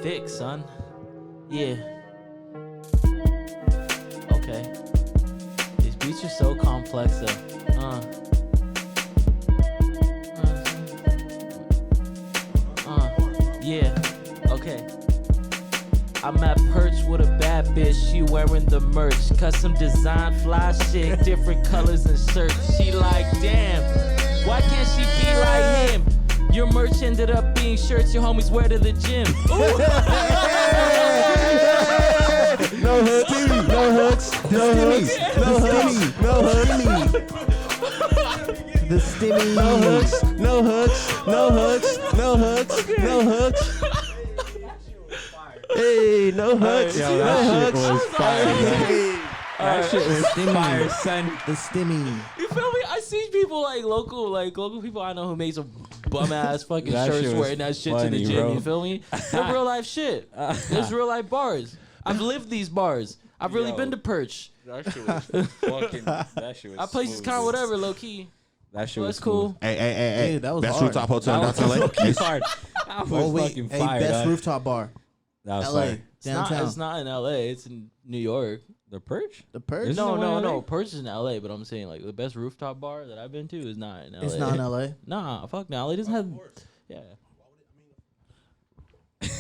Thick, son. Yeah. Okay. These beats are so complex, though. Yeah. Okay. I'm at Perch with a bad bitch, she wearing the merch. Custom design, fly shit, different colors and shirts. She like, damn, why can't she be like him? Your merch ended up being shirts your homies wear to the gym. Ooh. No hooks, no hooks, no hooks, no hooks, no hooks. The stimmy. No hooks, no hooks, no hooks, no hooks, no hooks. Hey, no hooks, Yo, no that hooks. shit was fire, man. That shit was Stimmy. fire, son. The stimmy. You feel me? I see people like local people I know who made some bum ass fucking That shirts shit was wearing that shit to funny, the gym. bro. You feel me? They're real life shit. There's real life bars. I've lived these bars. I've really been to Perch. That shit was fucking. That shit was. I places kind of whatever, low key. That shit Well, was that's cool. Hey, Hey, that was best hard. rooftop hotel in That was downtown LA. fucking hard. That was fucking hey, fire. best dog. rooftop bar. That was LA. fire. Downtown. It's not in LA. It's in New York. The Perch? The Perch? Isn't No, it one in LA? no. Perch is in LA, but I'm saying like the best rooftop bar that I've been to is not in LA. It's not in LA. Nah, fuck no. LA doesn't have. Yeah.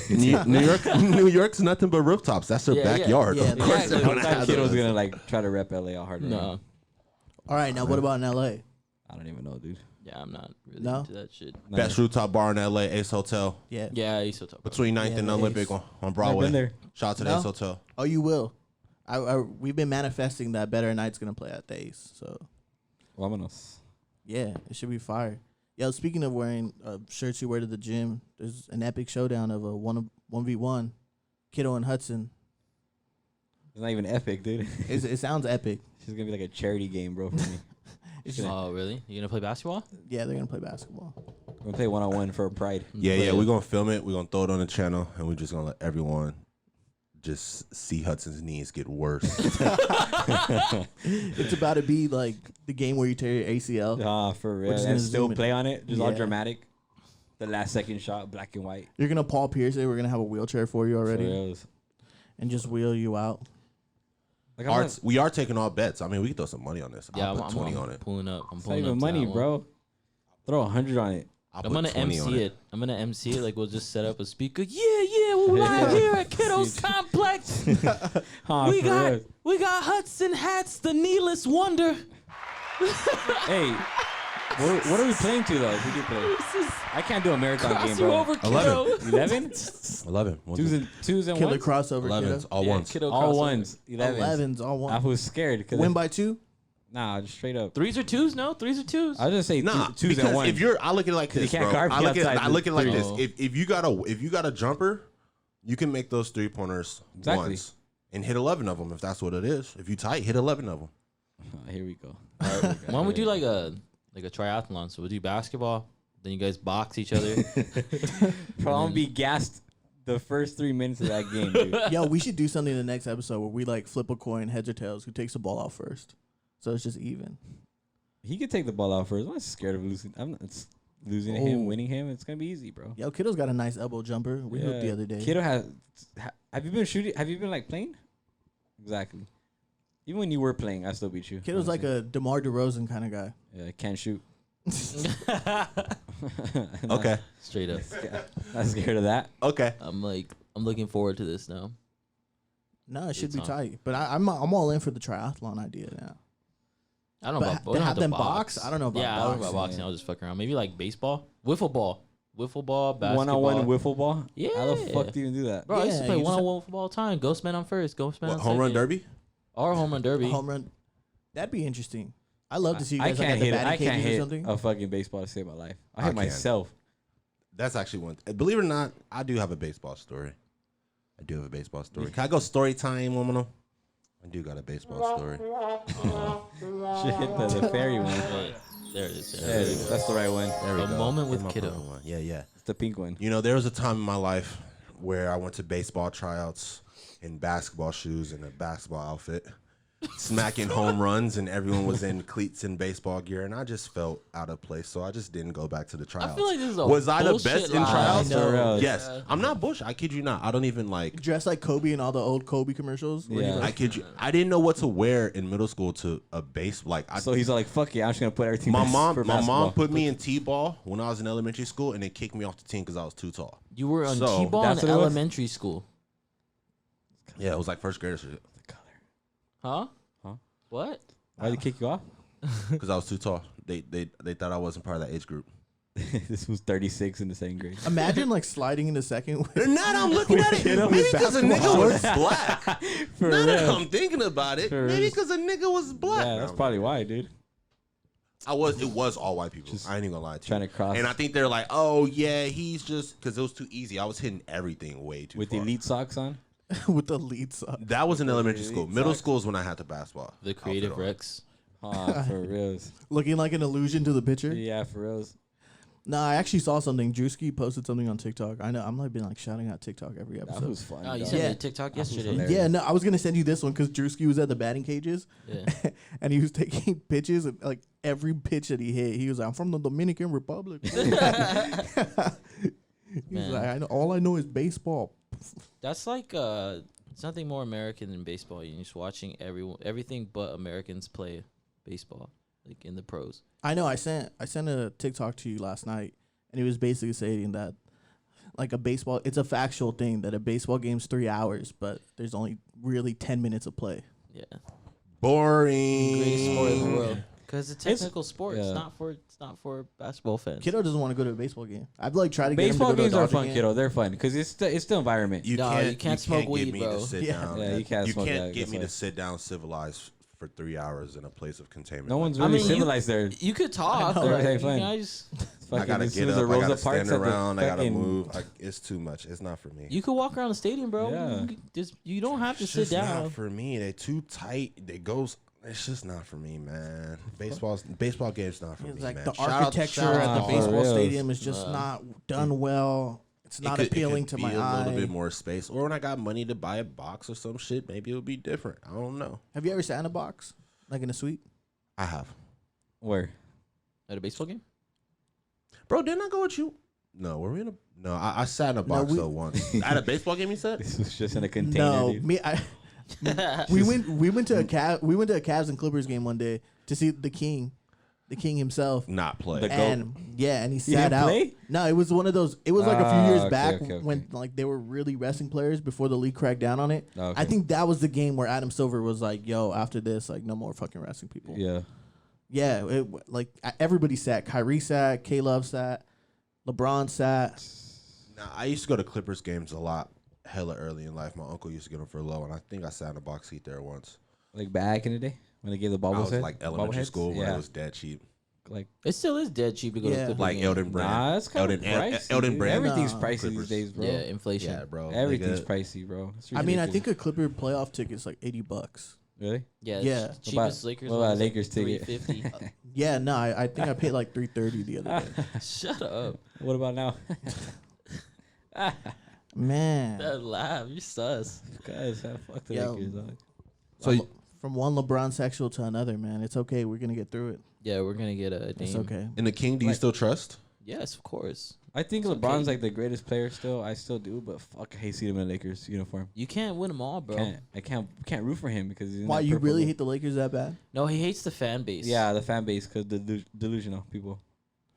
New York's nothing but rooftops. That's their Yeah, backyard. yeah. Of Yeah, course exactly. they're gonna That have kid was those. gonna like try to rep LA all hard. No. All right, now what about in LA? I don't even know, dude. Yeah, I'm not really No? into that shit. Best rooftop bar in LA, Ace Hotel. Yeah. Yeah, I used to talk. Between 9th Yeah, and the Olympic Ace. on Broadway. been there. Shout out to the No? Ace Hotel. Oh, you will. We've been manifesting that Better Night's gonna play at the Ace. So Vámonos. yeah, it should be fire. Yo, speaking of wearing shirts you wear to the gym, there's an epic showdown of a 1v1, Kiddo and Hudson. It's not even epic, dude. It sounds epic. It's gonna be like a charity game, bro, for me. It's just, Oh, really? You gonna play basketball? yeah, they're gonna play basketball. We're gonna play 1-on-1 for pride. Yeah, we're gonna film it. We're gonna throw it on the channel, and we're just gonna let everyone just see Hudson's knees get worse. It's about to be like the game where you tear your ACL. Ah, for real. just And gonna still zoom in. play on it. Just all Yeah. dramatic. The last second shot, black and white. You're gonna Paul Pierce it. We're gonna have a wheelchair for you For already, real. and just wheel you out. Like, I'm not, We are taking all bets. I mean, we can throw some money on this. Yeah, I'll put 20 I'm on it. pulling up. I'm it's not pulling even up to money, that one. bro. Throw 100 on it. I'll I'm put gonna 20 on MC it. I'm gonna MC it. Like we'll just set up a speaker. Yeah, we're live here at Kiddo's Complex. we got Hudson hats, the kneeless wonder. Hey, what are we playing to, though? Who do you play? I can't do a marathon game, Cross you bro. over, Kiddo. 11? 11. Twos and Killer ones? crossover. 11s, Kiddo. all Yeah, ones. Kiddo All crossover. ones. 11s. 11s, all I one. was scared. Cause Win by 2. Nah, just straight up. Threes or twos? No, threes or twos. I was just say Nah, twos because and ones. if you're, I look at it like this, can't bro. guard me outside I look at it like the this. three. If you got a jumper, you can make those 3-pointers Exactly. once and hit 11 of them if that's what it is. If you tight, hit 11 of them. Here we go. Why don't we do like a triathlon? So we'll do basketball. Then you guys box each other. Bro, I'm gonna be gassed the first 3 minutes of that game, dude. Yo, we should do something in the next episode where we like flip a coin, heads or tails, who takes the ball out first. So it's just even. He could take the ball out first. I'm not scared of losing. I'm not losing to him, winning him. It's gonna be easy, bro. Yo, Kiddo's got a nice elbow jumper. We hooped the other day. Kiddo has. Have you been shooting? Have you been like playing? Exactly. Even when you were playing, I still beat you. Kiddo's like a DeMar DeRozan kind of guy. Yeah, can't shoot. Okay. Straight up. Not scared of that. Okay. I'm looking forward to this now. No, it should be time. tight. But I'm all in for the triathlon idea now. I don't know But about to we don't have to them box? I don't know about yeah, I don't know about boxing. boxing. I'll just fuck around. Maybe like baseball, wiffle ball, basketball. One-on-one wiffle ball. How the Yeah. fuck do you even do that? Bro, I used to Yeah, play you just- one-on-one football all the time. Ghostman on first, Ghostman on What, home run second. derby? Or home run derby. A home run. That'd be interesting. I love to see you I guys like can't at the hit. I batting can't cages or hit something. a fucking baseball to save my life. I I hit can. myself. That's actually one. Believe it or not, I do have a baseball story. Can I go story time, woman? I do got a baseball story. Shit, the fairy one. There it is. There it is. That's the right one. There we A go. moment with Get my Kiddo. phone one. Yeah. It's the pink one. You know, there was a time in my life where I went to baseball tryouts in basketball shoes and a basketball outfit. smacking home runs, and everyone was in cleats and baseball gear, and I just felt out of place, so I just didn't go back to the tryouts. I feel like this is a Was I the bullshit best in lie. tryouts? No. Yes. I'm not bullshit. I kid you not. I don't even like. Dressed like Kobe in all the old Kobe commercials. where he, Yeah. like, I kid you. I didn't know what to wear in middle school to a base. Like, So he's all like, "Fuck yeah, I'm just gonna put everything." my for mom basketball. put me in t-ball when I was in elementary school, and they kicked me off the team because I was too tall. You were on So, T-ball in that's what it was? elementary school. Yeah, it was like first grade or shit Huh? Huh? What? Why'd they kick you off? because I was too tall. They thought I wasn't part of that age group. This was 36 in the second grade. Imagine like sliding into second. With, And now that I'm looking at it, maybe because a nigga was black. For Now that real. I'm thinking about it, For maybe real. because a nigga was black. Yeah, that's probably why, dude. It was all white people. Just I ain't even gonna lie to you. trying to cross. And I think they're like, oh yeah, he's just because it was too easy. I was hitting everything way too With far. the elite socks on. with the leads up. That was in elementary school. Elite Middle socks. school is when I had the basketball. The creative outfit on. Rex. For reals. Looking like an illusion to the picture. Yeah, for reals. No, I actually saw something. Drewski posted something on TikTok. I know. I'm like been like shouting out TikTok every That episode. was fun. Oh, you dog. sent Yeah. me a TikTok That was yesterday. hilarious. Yeah, no, I was gonna send you this one because Drewski was at the batting cages Yeah. and he was taking pitches and like every pitch that he hit, he was like, "I'm from the Dominican Republic." He's Man. like, all I know is baseball. That's like it's nothing more American than baseball. You're just watching everything but Americans play baseball, like in the pros. I know. I sent a TikTok to you last night, and he was basically saying that, like it's a factual thing that a baseball game's 3 hours, but there's only really 10 minutes of play. Yeah, Boring. greatest sport in the world. Because it's a technical sport. yeah. It's not for basketball fans. Kiddo doesn't want to go to a baseball game. I've like tried to get him Baseball to go games to a are Dodger fun, game. kiddo. They're fun because it's the environment. No, you can't smoke get weed, me bro. To sit Yeah. down. Yeah, you can't You smoke can't that, get me to that's sit down civilized for 3 hours in a place of containment. No one's I really mean, you- civilized there. You could talk. know, but right? you Fine. guys, I gotta As soon get as up. the I Rosa gotta Parks stand at the around. I gotta fucking- move. It's too much. It's not for me. you could walk around the stadium, bro. Yeah. You don't have to It's sit just down. not for me. They too tight. They goes. It's just not for me, man. Baseball game's not for It's me, like man. the Shout out- architecture shout out at the to baseball reals. stadium is just not done well. It's It not could- appealing it to could my be a eye. little bit more space, or when I got money to buy a box or some shit, maybe it would be different. I don't know. Have you ever sat in a box, like in a suite? I have, Where? At a baseball game? bro. Didn't I go with you? No, were we in a? No, I sat in a box we- though once at a baseball game. You said? This was just in a container. No, dude. we went to a Cavs and Clippers game one day to see the king himself. Not play. The goat. And yeah, and he He sat didn't out. play? No, it was one of those. It was like a few years okay, back okay, when okay. like they were really wrestling players before the league cracked down on it. Okay. I think that was the game where Adam Silver was like, "Yo, after this, like no more fucking wrestling people." Yeah. Yeah, like everybody sat. Kyrie sat. K-Love sat. LeBron sat. Nah, I used to go to Clippers games a lot, hella early in life. My uncle used to get them for low, and I think I sat in a box seat there once. Like back in the day when they gave the I bubble was set. like elementary bobbleheads? school when Yeah. it was dead cheap. Like It still is dead cheap to go Yeah. to Clipper Like game. Elden Brand. nah, it's kind of Elden- pricey. Elden dude. Brand. Everything's Nah. pricey Clippers. these days, bro. Yeah, inflation. Yeah, bro. Everything's Nigga, pricey, bro. It's I mean, I ridiculous. think a Clipper playoff ticket's like $80. Really. Yeah, Yeah. the cheapest Lakers. what one about is like Lakers ticket? $350. Yeah, no, I think I paid like $330 the other day. Shut up. What about now? Man, That laugh. You're sus. Guys, fuck the Yo. Lakers, dog. So from one LeBron sexual to another, man, it's okay. We're gonna get through it. Yeah, we're gonna get a It's name. okay. in the King, do you Like- still trust? Yes, of course. I think It's LeBron's okay. like the greatest player still. I still do, but fuck, I hate seeing him in a Lakers uniform. You can't win them all, bro. I can't root for him because he's in Why that you purple really look. hate the Lakers that bad? No, he hates the fan base. Yeah, the fan base because delusional people,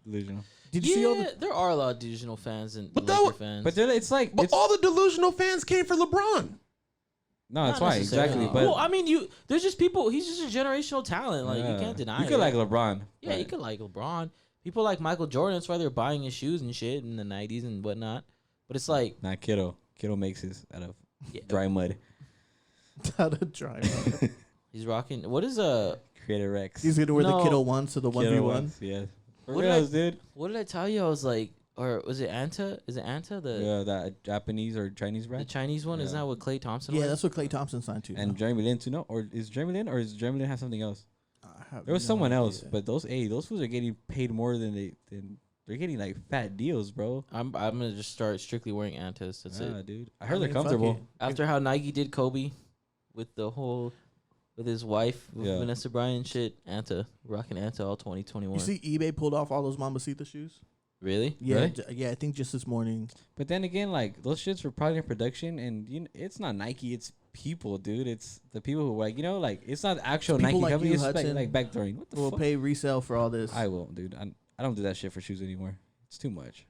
delusional. Did you see all Yeah, the? there are a lot of delusional fans and But that Laker wa- fans. But it's like But it's, all the delusional fans came for LeBron. no, that's Not why necessarily. exactly. But well, I mean, there's just people. He's just a generational talent. Like yeah. you can't deny. You could it. like LeBron. Yeah, but you could like LeBron. People like Michael Jordan. That's why they're buying his shoes and shit in the '90s and whatnot. But it's like, Not Kiddo. Kiddo makes his out of yeah, dry mud. How to try? it. he's rocking. What is Creator Rex. He's gonna wear No. the Kiddo ones to the Kiddo 1v1. ones, yeah. For What did reals, dude. What did I tell you? I was like, or was it Anta? Is it Anta the That Japanese or Chinese the brand? Chinese one? Isn't Yeah. that what Klay Thompson? Yeah, was? that's what Klay Thompson signed to. And Jeremy Lin too. No, or is Jeremy Lin have something else? I have There was no someone else, idea. but those fools are getting paid more than they're getting like fat deals, bro. I'm gonna just start strictly wearing Antas. That's Yeah, it. dude. I I heard mean, they're fuck comfortable. it. After how Nike did Kobe, with the whole with his wife, with Yeah. Vanessa Bryan. Shit, Anta rocking Anta all 2021. You see, eBay pulled off all those Mambasita shoes. Really? Yeah, Really? yeah. I think just this morning. But then again, like those shits were probably in production, and it's not Nike, it's people, dude. It's the people who like like it's not the actual People Nike like company. you, It's Hudson, like backdooring. What the We'll fuck? pay resale for all this. I won't, dude. I don't do that shit for shoes anymore. It's too much.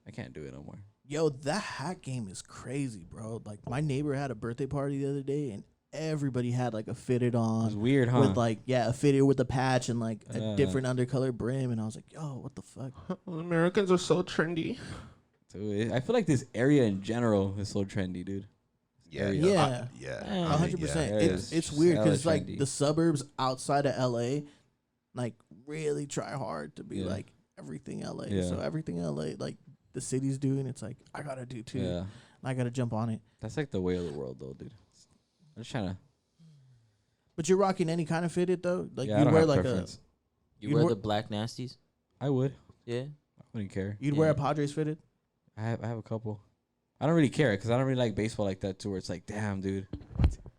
I can't do it no more. Yo, that hat game is crazy, bro. Like my neighbor had a birthday party the other day, and everybody had like a fitted It on was weird, huh? with like a fitted with a patch and like a Uh. different undercolor brim, and I was like, yo, what the fuck? Americans are so trendy. Dude, I feel like this area in general is so trendy, dude. Yeah, Area. Yeah. yeah. Yeah. I mean, 100%. Yeah, It's it's weird hella because like trendy. the suburbs outside of LA, like really try hard to be Yeah. like everything LA. Yeah. So everything LA, like the city's doing, it's like I gotta do too. Yeah, I gotta jump on it. that's like the way of the world, though, dude. I'm just trying to. But you're rocking any kind of fitted though. Like Yeah, I you don't wear have like preference. You You'd wear wor- the black nasties? I would. Yeah. I wouldn't care. you'd wear a Yeah. Padres fitted. I have a couple. I don't really care because I don't really like baseball like that too. Where it's like, damn, dude.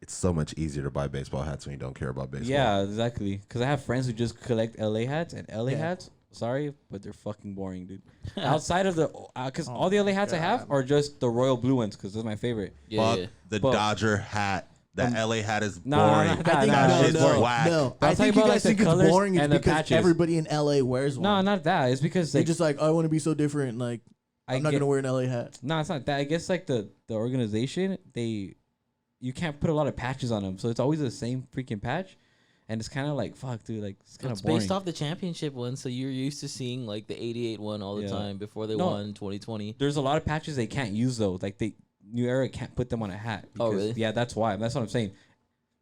It's so much easier to buy baseball hats when you don't care about baseball. Yeah, exactly. Because I have friends who just collect LA hats, and LA Yeah. hats, sorry, but they're fucking boring, dude. Outside of the, because Oh all the LA hats I have God. are just the royal blue ones, because those are my favorite. Yeah. Fuck yeah. the But- Dodger hat. That LA hat is No, boring. no, I think that shit's no, whack. no. But I'm I think talking you about, guys like, the think it's colors boring is and the because patches. everybody in LA wears one. No, not that. It's because They're like, just like I want to be so different. Like I'm not get- gonna wear an LA hat. No, it's not that. I guess like the organization, you can't put a lot of patches on them, so it's always the same freaking patch, and it's kind of like fuck, dude. Like it's kind It's of boring. based off the championship one, so you're used to seeing like the 88 one all the Yeah. time before they No. won 2020. There's a lot of patches they can't use though. Like New Era can't put them on a hat. Oh, because- really? Yeah, that's why. That's what I'm saying.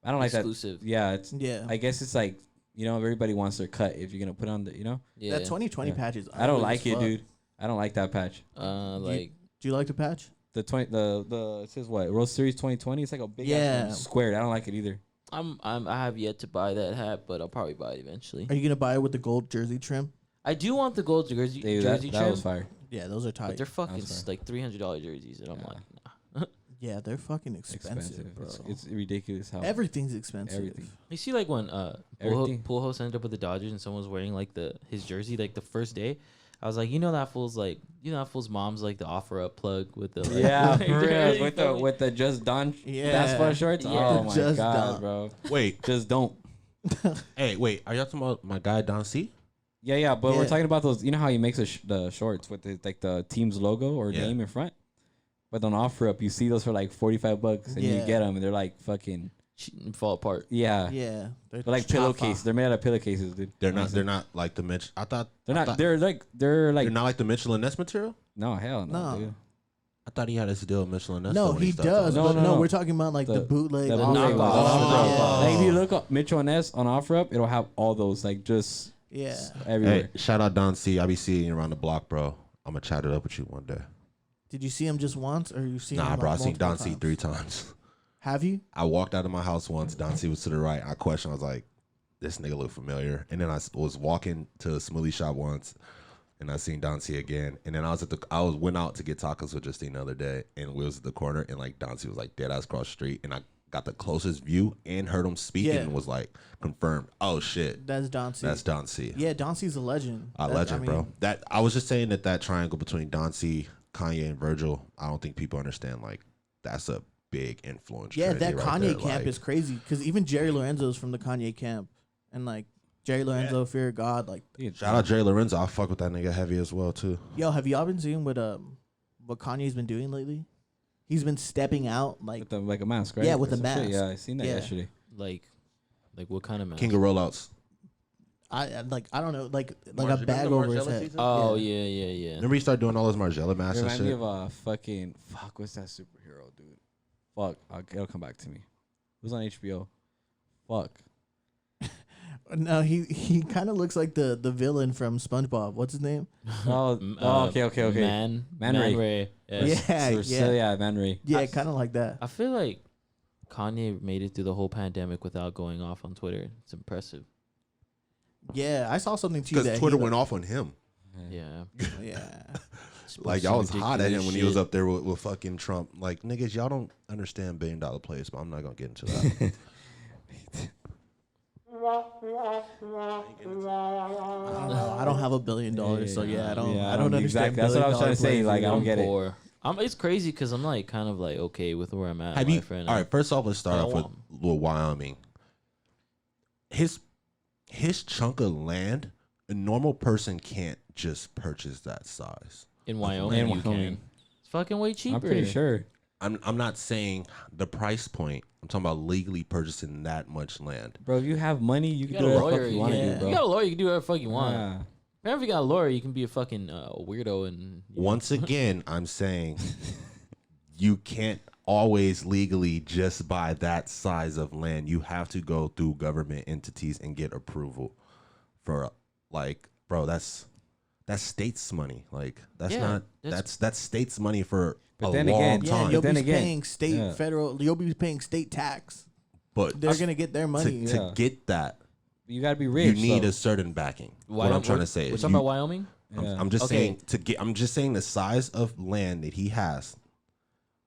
I don't like Exclusive. that. Yeah, it's. Yeah, I guess it's like everybody wants their cut if you're gonna put on the Yeah. that 2020 Yeah. patch is. I don't ugly like as it, fuck. dude. I don't like that patch. Like Do you like the patch? The it says what World Series 2020. It's like a big Yeah. squared. I don't like it either. I have yet to buy that hat, but I'll probably buy it eventually. Are you gonna buy it with the gold jersey trim? I do want the gold jersey, Dude, jersey that trim, was fire. Yeah, those are but tight. they're fucking That's fine. like $300 jerseys, and I'm Yeah. like, nah. Yeah, they're fucking expensive, bro. It's ridiculous how Everything's expensive. Everything. You see, like when Everything. Pujols ended up with the Dodgers and someone was wearing like his jersey like the first day, I was like, that fool's mom's like the offer up plug with the like, Yeah, like, for real. jersey, With feel the me? with the just done Yeah. basketball shorts. Yeah. Oh The my Just god, Done. bro. Wait, Just don't. hey, wait. Are y'all talking about my guy Don C? Yeah, but we're Yeah. talking about those. You know how he makes the shorts with the team's logo or Yeah. name in front. But on offer up, you see those for like $45, and you Yeah. get them, and they're like fucking fall apart. yeah. Yeah, They're like pillowcases. They're made out of pillowcases, dude. They're not. Honestly. They're not like the Mitch. I thought They're I not. thought- They're like They're not like the Mitchell and Ness material. no hell no. No. Dude. I thought he had his deal with Mitchell and Ness. No, when he started does. talking. No, but no, no, no. we're talking about like the bootleg. The off- bootleg knockoff. ones. Yeah. Like if you look up Mitchell and S on offer up, it'll have all those like just Yeah. everywhere. Hey, shout out Don C. I be seeing you around the block, bro. I'm gonna chat it up with you one day. Did you see him just once, or you seen him? Nah, like, bro. I seen multiple Don C times? 3 times. Have you? I walked out of my house once. Don C was to the right. I questioned. I was like, "This nigga look familiar." And then I was walking to a smoothie shop once, and I seen Don C again. And then went out to get tacos with Justine the other day, and we was at the corner, and like Don C was like dead ass across the street, and I got the closest view and heard him speaking, Yeah. and was like confirmed. Oh shit, That's Don C. that's Don C. Yeah, Don C's a legend. A legend, bro. That I was just saying that triangle between Don C, Kanye, and Virgil. I don't think people understand. Like that's a big influence. Yeah, trinity that right Kanye there, camp like- is crazy because even Jerry Lorenzo's from the Kanye camp, and like Jerry Lorenzo, Fear of God. Like, Shout out Jerry Lorenzo. I fuck with that nigga heavy as well too. yo, have y'all been seeing what Kanye's been doing lately? He's been stepping out like with like a mask, right? Yeah, with Or the some shit. mask. Yeah, I seen that Yeah. yesterday. Like what kind of mask? King of rollouts. I don't know like Marge- a bag remember over his Margiela head. season? Oh yeah. Remember he started doing all those Margiela masks and Remind me shit. of what's that superhero, dude? Fuck, it'll come back to me. It was on HBO. Fuck. No, he kind of looks like the villain from SpongeBob. What's his name? Okay. Man Man Ray. Yes. Yeah. Man Ray. Yeah, kind of like that. I feel like Kanye made it through the whole pandemic without going off on Twitter. It's impressive. Yeah, I saw something too Because that Twitter he, went off on him. Yeah. Yeah, Like y'all was hot at him when he was Shit. up there with fucking Trump. Like niggas, y'all don't understand $1 billion plays, but I'm not gonna get into that. I don't have $1 billion, so yeah, I don't understand. Exactly. That's what I was trying to say. Like, I don't get it. Poor. It's crazy because I'm like kind of like okay with where I'm at. Have in you? life right All now. right. First off, let's start I off with want- Wyoming. His chunk of land, a normal person can't just purchase that size. In Wyoming, you can. It's fucking way cheaper. I'm pretty sure. I'm not saying the price point. I'm talking about legally purchasing that much land. Bro, if you have money, you You can got do a whatever the lawyer. fuck you want to Yeah. do, bro. You got a lawyer. You can do whatever the fuck you want. Yeah. Man, if you got a lawyer, you can be a fucking weirdo and. Once again, I'm saying you can't always legally just buy that size of land. You have to go through government entities and get approval for like, bro, that's state's money. Like that's Yeah, not that's- that's state's money for But a then long again- Yeah, time. you'll Then be again, paying state, yeah. federal. You'll be paying state tax. But They're gonna get their money. to Yeah. get that, You gotta be you rich. need so. a certain backing. What I'm Wyoming- trying to say We're is talking you- about Wyoming. Yeah. I'm just Okay. saying to get. I'm just saying the size of land that he has.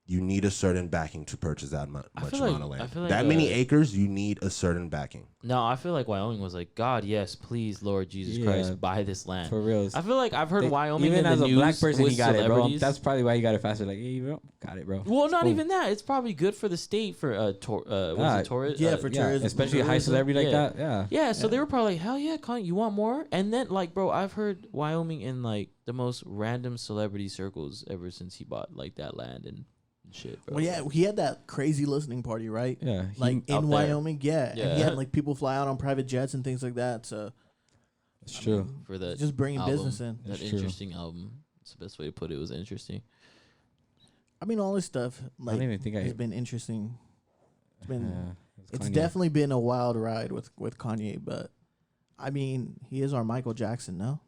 You need a certain backing to purchase that much I feel amount like- of I land. feel like, That many acres, you need a certain backing. No, I feel like Wyoming was like, God, yes, please, Lord Jesus Yeah. Christ, buy this land. For real. I feel like I've heard They- Wyoming even in as the a news black person, with he got it, bro. celebrities. That's probably why he got it faster. Like, hey, bro, got it, bro. Well, not Boom. even that. It's probably good for the state for tourist. Yeah, for tourism. especially a high tourism. celebrity like Yeah. that. Yeah. Yeah, so they were probably like, hell yeah, Con, you want more? And then, like, bro, I've heard Wyoming in, like, the most random celebrity circles ever since he bought, like, that land and shit, bro. Well, yeah, he had that crazy listening party, right? Yeah. Like out in there. Wyoming, yeah. And he Yeah. had like people fly out on private jets and things like that. So It's true. For that just bringing album, business in. That That's true. interesting album. That's the best way to put it. It was interesting. I mean, all this stuff I like don't even think has been interesting. It's been Yeah, it's Kanye. definitely been a wild ride with Kanye, but I mean, he is our Michael Jackson, no?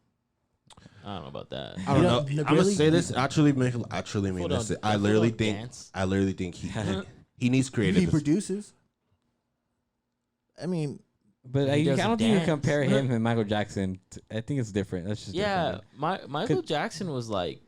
I don't know about that. I don't You know. don't- I'm gonna really? say this. I truly mean Hold this. on. I Hold literally on, think. dance. I literally think he needs He creative. produces. I mean, But He I doesn't don't think you dance. compare him and Michael Jackson. I think it's different. That's just Yeah, different. Michael Jackson was like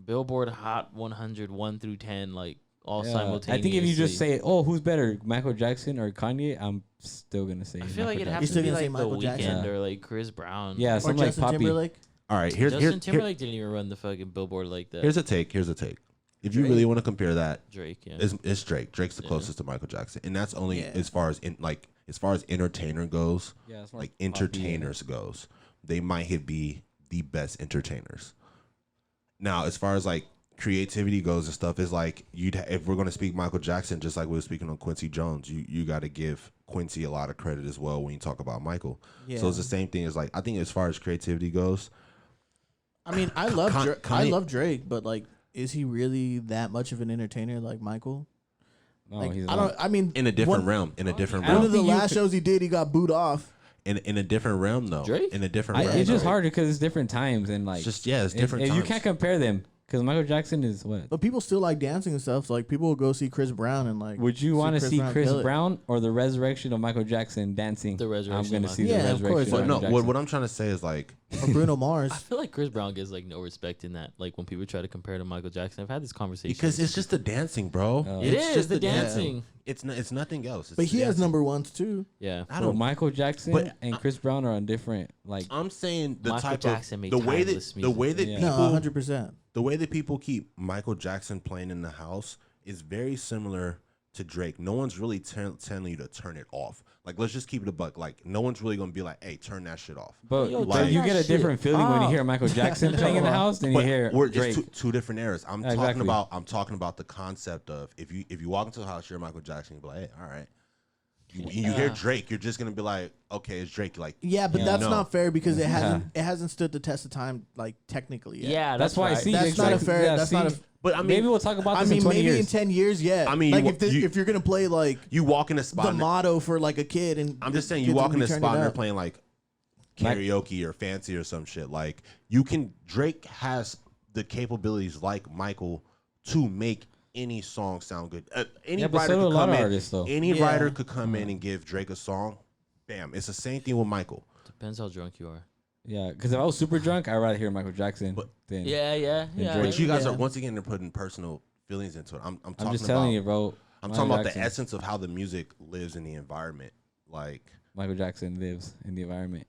Billboard Hot 100, 1 through 10, like all Yeah. simultaneously. I think if you just say, "Oh, who's better, Michael Jackson or Kanye?" I'm still gonna say. I feel like Michael it You're has still to be gonna say like The Michael Jackson? Weeknd or like Chris Brown. Yeah, or some like Justin Poppy. Timberlake. All right, Justin Timberlake didn't even run the fucking Billboard like that. here's a take. Here's a take. If you Drake. really want to compare that, Drake, yeah. it's Drake. Drake's the Yeah. closest to Michael Jackson, and that's only Yeah. as far as entertainer goes. Yeah, it's more Like Poppy, entertainers goes, they might be the best entertainers. Now, as far as like creativity goes and stuff, is like if we're gonna speak Michael Jackson, just like we were speaking on Quincy Jones, you got to give Quincy a lot of credit as well when you talk about Michael. Yeah. So it's the same thing as like I think as far as creativity goes, I mean, I love Con- I Kanye- love Drake, but like, is he really that much of an entertainer like Michael? No, Like, he's I not. don't. I mean, in a different one, realm, in a different I One don't realm, of the think you last could- shows he did, he got booed off. in a different realm though. Drake? In a different realm. It's just though. hard because it's different times and like It's just it's different. You times. can't compare them because Michael Jackson is what? But people still like dancing and stuff. So like, people will go see Chris Brown and like. Would you want to see Chris kill it. Brown or the resurrection of Michael Jackson dancing? The resurrection I'm of gonna see Michael the Jackson. Yeah, of resurrection. course. of But no, Michael what Jackson. I'm trying to say is like Or Bruno Mars? I feel like Chris Brown gets like no respect in that. Like when people try to compare to Michael Jackson, I've had this conversation. because it's just the dancing, bro. Oh. It It's is just the dancing. dancing. It's nothing else. It's But the he has dancing. number ones too. Yeah. I Bro, don't. Michael Jackson But and Chris Brown are on different like. I'm saying the Michael type Jackson of made the way that timeless the way that music. Yeah. No, people 100%. the way that people keep Michael Jackson playing in the house is very similar to Drake. No one's really telling you to turn it off. Like let's just keep it a buck. Like no one's really gonna be like, hey, turn that shit off. But Yo, but turn you that get a shit different feeling when you off. hear Michael Jackson playing in the house than you But hear Drake. it's two different eras. I'm Yeah, talking exactly. I'm talking about the concept of if you walk into a house, you're Michael Jackson, you be like, hey, all right. You hear Drake, you're just gonna be like, okay, it's Drake. Like Yeah, but Yeah. that's No. not fair because it hasn't stood the test of time like technically yet. Yeah, That's why I right. see. That's not a exactly- fair. yeah, That's not a. see, but I mean, maybe we'll talk about I this mean, in 20 maybe years. in 10 years, yeah. I mean, like you- if you're gonna play like you walk in a spot. the and- motto for like a kid, and I'm just saying, kids you walk will in be a turning spot it and they're up. playing like Like- karaoke or fancy or some shit. Like you can Drake has the capabilities like Michael to make any song sound good. Any Yeah, but writer so do a could lot come of in. artists, though. Any Yeah. writer could come in and give Drake a song. Bam! It's the same thing with Michael. Depends how drunk you are. Yeah, because if I was super drunk, I'd rather hear Michael Jackson But- than. Yeah. Drake. But you guys Yeah. are once again they're putting personal feelings into it. I'm talking I'm just telling about, you, bro. I'm talking about the essence of how the music lives in the environment. Like Michael Jackson lives in the environment.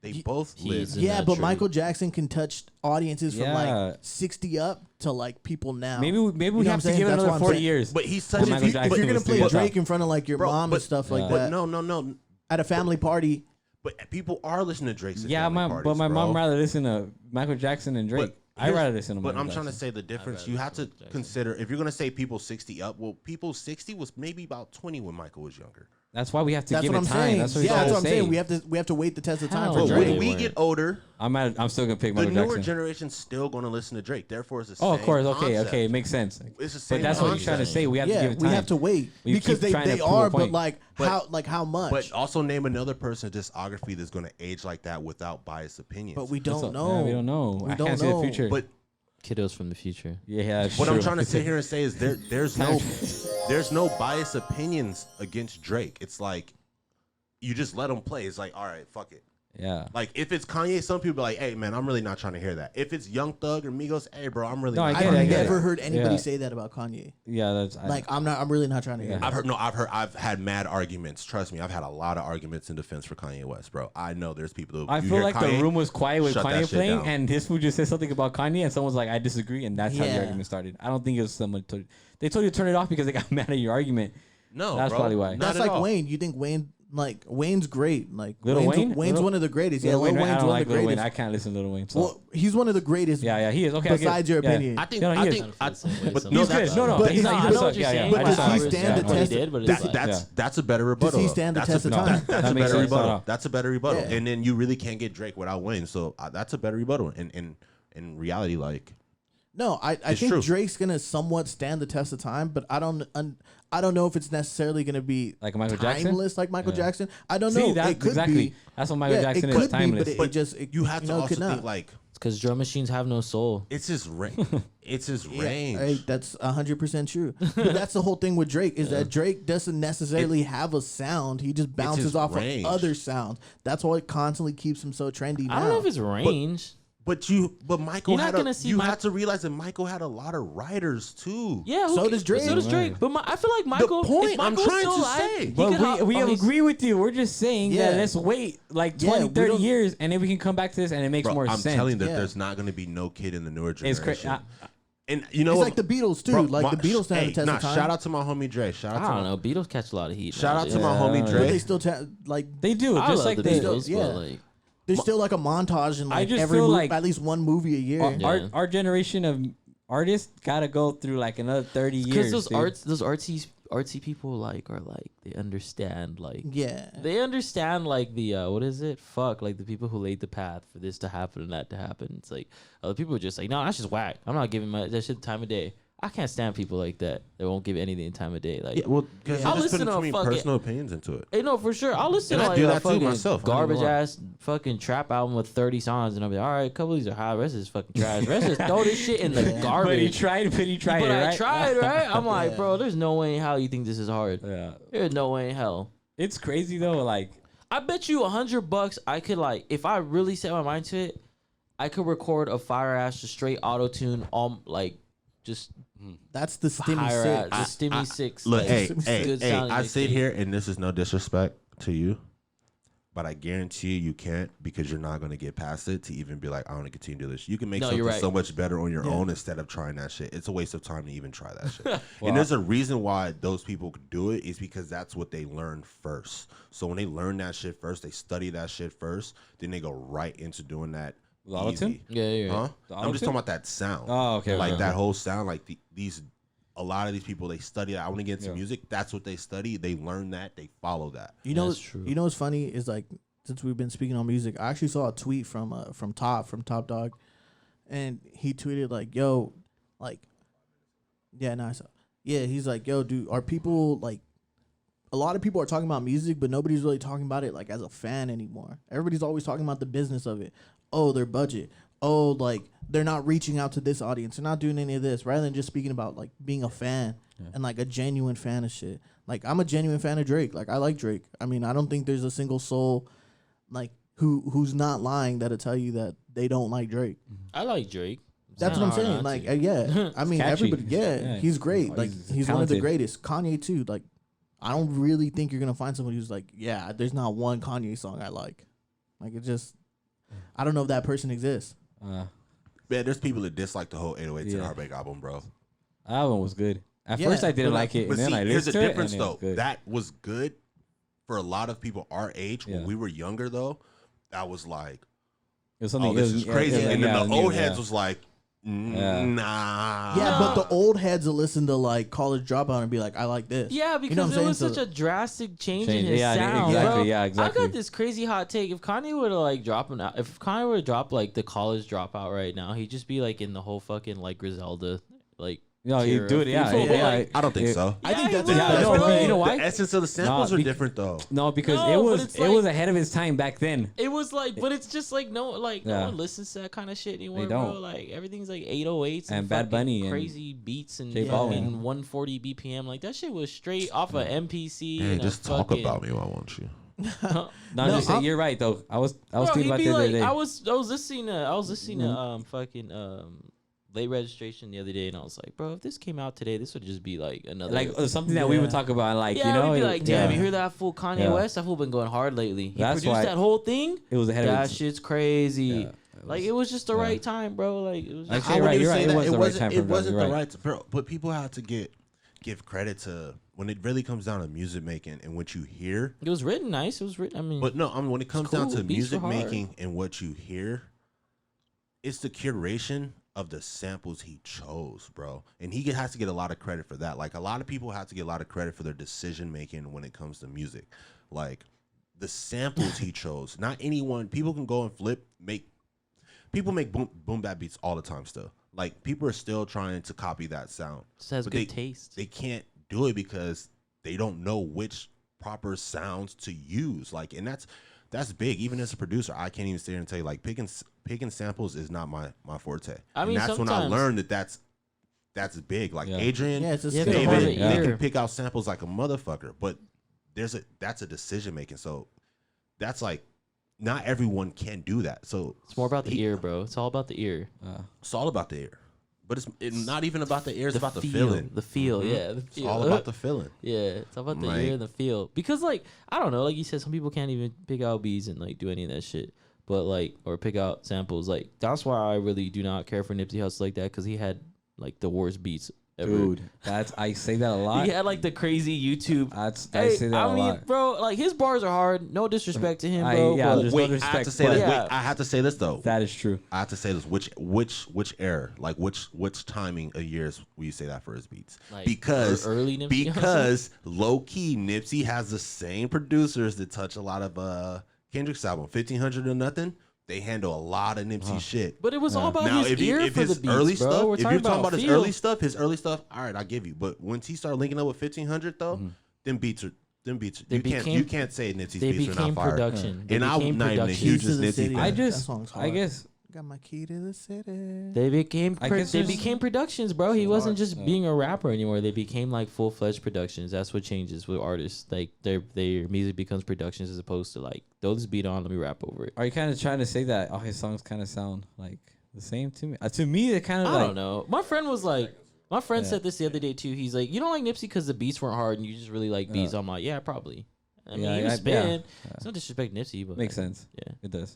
they both live. Yeah, but tree. Michael Jackson can touch audiences from like 60 up to like people now. Maybe we You know have to what I'm give it saying? That's another what I'm 40 saying. years. But he's Well, touching. Michael if Jackson you're gonna was play still Drake top. in front of like your Bro, mom but- and stuff like But that no. at a family party, But people are listening to Drake's. Yeah, my bro. mom rather listen to Michael Jackson and Drake. I'd rather listen to But Michael I'm trying to Jackson. say the difference. You have to consider if you're gonna say people 60 up. Well, people 60 was maybe about 20 when Michael was younger. That's why we have to that's give what it I'm time. saying. That's what Yeah, that's what I'm saying. saying. We have to wait the test of time Hell for no. But Drake. when we get older, I'm still gonna pick the Michael newer Jackson. generation's still gonna listen to Drake. Therefore, it's the same. Oh, of course. Okay, concept. it makes sense. It's the same But that's what he's trying to concept. say. We have to give it time. we have to wait We because keep trying to they prove a are, but point. how much? But also name another person's discography that's gonna age like that without biased opinions. But we That's don't all- know. yeah, we don't know. We I don't can't see the know. future. But Kiddos from the future. yeah, that's what true. I'm trying to sit here and say is there's no biased opinions against Drake. It's like you just let him play. It's like, all right, fuck it. Yeah. Like if it's Kanye, some people are like, hey man, I'm really not trying to hear that. If it's Young Thug or Migos, hey bro, I'm really No, I not get trying it, to I've hear never that. heard anybody Yeah. say that about Kanye. Yeah, that's I'm really not trying to hear Yeah. that. I've had mad arguments. Trust me, I've had a lot of arguments in defense for Kanye West, bro. I know there's people who I you feel hear like Kanye, the room was quiet with shut that Kanye shit playing, down. and this fool just said something about Kanye, and someone's like, "I disagree," and that's how the Yeah. argument started. I don't think it was someone told they told you to turn it off because they got mad at your argument. No, That's bro, probably why. not That's at like all. Wayne. You think Wayne's great? Like Lil Wayne? Wayne's one of the greatest. Yeah, Lil Wayne, I Wayne's don't one like of the Lil Wayne. greatest. I can't listen to Lil Wayne. So. Well, he's one of the greatest. yeah, he is. Okay, I get it. Besides your Yeah. opinion. I think No, he I is. think But He's good. No, But he's no, not. I He know does what suck. you're Yeah, saying, yeah. but I does just he don't stand like the that. test- He did, but Does it's like, that's a better rebuttal. he stand the That's test a, of time? That's That a makes better sense. rebuttal. No. That's a better rebuttal. Yeah. And then you really can't get Drake without Wayne. So that's a better rebuttal. And in reality, like No, I It's think true. Drake's gonna somewhat stand the test of time, but I don't know if it's necessarily gonna be Like Michael Jackson? timeless like Michael Yeah. Jackson. I don't See, know. that's It could exactly. be. That's what Michael Yeah, Jackson it is could be, timeless. but it just you have to also could not. think like because drum machines have no soul. it's his range. It's his Yeah, range. hey, that's 100% true. But that's the whole thing with Drake is that Drake doesn't necessarily have a sound. He just bounces his off range. of other sounds. That's why it constantly keeps him so trendy now. I don't know if it's range. But Michael You're not had gonna see you Mi- have to realize that Michael had a lot of writers too. Yeah, So does Drake. So does Drake. But I feel like Michael. point if I'm Michael was trying still to alive, say. he But could hop we on his- agree with you. We're just saying that Yeah. let's wait like Yeah, 20, we 30 don't- years, and then we can come back to this, and it makes Bro, more I'm sense. telling you that Yeah. there's not going to be no kid in the newer It's generation. crazy. And you know It's what? like the Beatles too. Bro, like the Beatles stand hey, the test nah, of time. shout out to my homie Dre. Shout out I to don't my, know. Beatles catch a lot of heat. shout out to nowadays. my homie Yeah. But Dre. they still like They do, I just love like the they. Beatles, yeah. but like there's still like a montage and like just every feel mo- like at least one movie a year. Yeah. Our generation of artists gotta go through like another 30 years. because those dude. those artsy people like are like they understand like Yeah. they understand like the what is it? Fuck, like the people who laid the path for this to happen and that to happen. It's like other people are just like, no, that's just whack. I'm not giving that shit the time of day. I can't stand people like that. They won't give anything the time of day. Like, Yeah, well, because I'll you're just listen putting to too a many fucking- personal opinions into it. hey, no, for sure. I'll listen And to I like do a that too fucking myself, I ain't garbage gonna lie. ass fucking trap album with 30 songs, and I'll be like, all right, a couple of these are high. The rest is fucking trash. The rest is throw this shit in the But he garbage. tried. But he tried. But it, I right? tried, right? I'm like, Yeah. bro, there's no way in hell you think this is hard. Yeah, There's no way in hell. it's crazy though. Like, I bet you $100 I could like, if I really set my mind to it, I could record a fire ass just straight auto tune, like just That's the Stimmy fire ass, 6. the Stimmy 6. Look, like, hey, good hey, sounding I sit mixtape. here, and this is no disrespect to you, but I guarantee you can't because you're not going to get past it to even be like, I want to continue to do this. You can make No, something you're right. so much better on your Yeah. own instead of trying that shit. It's a waste of time to even try that shit. And there's a reason why those people could do it is because that's what they learned first. So when they learn that shit first, they study that shit first, then they go right into doing that. The auto-tune? Easy. Yeah, yeah. Huh? The I'm just auto-tune? talking about that sound. Oh, okay, Like okay. that whole sound, like these. A lot of these people, they study that. I want to get into Yeah. music. That's what they study. They learn that. They follow that. You know, That's true. you know what's funny is like since we've been speaking on music, I actually saw a tweet from Top Dog, and he tweeted like, "Yo, like, yeah, no, I saw, yeah." He's like, "Yo, dude, are people like, a lot of people are talking about music, but nobody's really talking about it like as a fan anymore. Everybody's always talking about the business of it. Oh, their budget. Oh, like they're not reaching out to this audience. They're not doing any of this. Rather than just speaking about like being a fan and like a genuine fan of shit. Like I'm a genuine fan of Drake. Like I like Drake. I mean, I don't think there's a single soul like who's not lying that'll tell you that they don't like Drake. I like Drake. That's what I'm saying. Like, yeah, I mean, catchy. everybody, yeah, he's great. Oh, Like, he's he's one of the talented. greatest. Kanye too. Like, I don't really think you're gonna find somebody who's like, yeah, there's not one Kanye song I like. Like, it just, I don't know if that person exists. Man, there's people that dislike the whole 808s and Yeah. Heartbreak album, bro. That album was good. At Yeah, first, I didn't But like it, But and then see, I here's the listened to it, difference, and it was though. good. That was good for a lot of people our age. When Yeah. we were younger, though, that was like, It was something. oh, this is crazy. And then the old heads yeah. was like, Yeah. nah. Yeah, but the old heads will listen to like College Dropout and be like, I like this. Yeah, You know because what I'm it was saying? such a drastic change Change, in his yeah, sound, exactly, bro. yeah, exactly. I got this crazy hot take. If Kanye would have like dropped him out, if Kanye would have dropped like the College Dropout right now, he'd just be like in the whole fucking like Griselda, like. No, you tier do of it. Yeah, people, yeah. like- I don't think so. I think that's he his would, Yeah, best no, bro. but you know why? The essence of the samples are different, though. No, because No, it but was it's it was like- ahead of its time back then. It was like, but it's just like no Yeah. one listens to that kind of shit anymore, They bro. don't. Like everything's like 808s And Bad fucking Bunny and crazy beats and J fucking Balvin. 140 BPM. Like that shit was straight off of MPC. Hey, and just a talk fucking, about me, why won't you? No, No, I'm just saying, I'm- you're right though. I was Bro, thinking he'd about be that the like, other day. I was listening to fucking late registration the other day, and I was like, bro, if this came out today, this would just be like another like something that we would Yeah. talk about, like yeah, you know, we'd be like, damn, yeah. you hear that fool Kanye Yeah. West? That fool been going hard lately. He That's produced why- that whole thing. It was ahead of That its. shit's crazy. Yeah, Like it was just the yeah. right time, bro. Like it was. Actually, Just, you're right. You're right. It was the right wasn't, time for it him, wasn't you're the right. right, bro, but people have to give credit to when it really comes down to music making and what you hear. it was written nice. It was written. I mean, But no, I mean when it comes down cool. to Beats were music hard. making and what you hear, it's the curation of the samples he chose, bro. And he has to get a lot of credit for that. Like a lot of people have to get a lot of credit for their decision making when it comes to music. Like the samples he chose. Not anyone. People can go and people make boom bap beats all the time still. Like people are still trying to copy that sound. just has but good taste. They can't do it because they don't know which proper sounds to use. Like, and that's big. Even as a producer, I can't even sit here and tell you like picking samples is not my forte. I mean, and that's when I sometimes- learned that's big. Like Yeah. Adrian, Yeah, it's a Yeah, skill. David, David, yeah. they can pick out samples like a motherfucker. But that's a decision making. So that's like not everyone can do that. So It's more about the ear, bro. It's all about the ear. it's all about the ear. But it's not even about the ear. It's about the feel, feeling. The feel, Mhm. yeah. The It's feel. all about the feeling. Yeah, it's all about the Like- ear and the feel. Because like I don't know, like you said, some people can't even pick out beats and like do any of that shit. But like, or pick out samples. Like that's why I really do not care for Nipsey Hussle like that, because he had like the worst beats ever. Dude, I say that a lot. He had like the crazy YouTube. I Hey, say that a I mean, lot. bro, like his bars are hard. No disrespect to him, I- bro. yeah, but there's no Wait, I have disrespect, to say but- this. Yeah. Wait, I have to say this though. That is true. I have to say this. Which era? Like which timing of years will you say that for his beats? Like, Because early Nipsey Hussle? because low key Nipsey has the same producers that touch a lot of Kendrick's album, 1500 or Nothing. They handle a lot of Nipsey shit. But it was all about Now, his ear if for his the beats, early bro. stuff, We're if you're talking about feel. his early stuff, all right, I give you. But once he started linking up with 1500 though, them beats. They You can't say Nipsey's They beats are became not fire. production. They And I'm became not even a production. huge Keys to the Nipsey City. fan. I That just, song's I hard. guess, Got my key to the city. They became I guess they there's- became productions, bro. He wasn't just Yeah. being a rapper anymore. They became like full fledged productions. That's what changes with artists. Like their music becomes productions as opposed to like throw this beat on, let me rap over it. are you kind of trying to say that all his songs kind of sound like the same to me? To me, they kind of I like. don't know. My friend was like, my friend Yeah. said this the other day too. He's like, you don't like Nipsey because the beats weren't hard and you just really like beats. I'm like, yeah, probably. I mean, Yeah, he was yeah, spitting. yeah. It's not disrespect Nipsey, but Makes sense. Yeah. It does.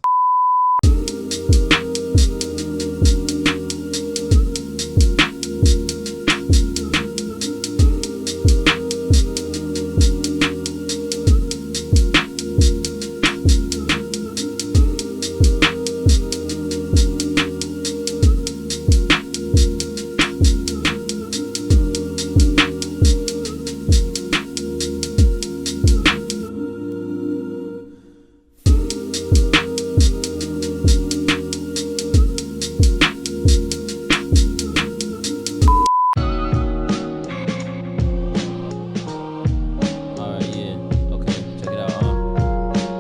All right, yeah. Okay, check it out.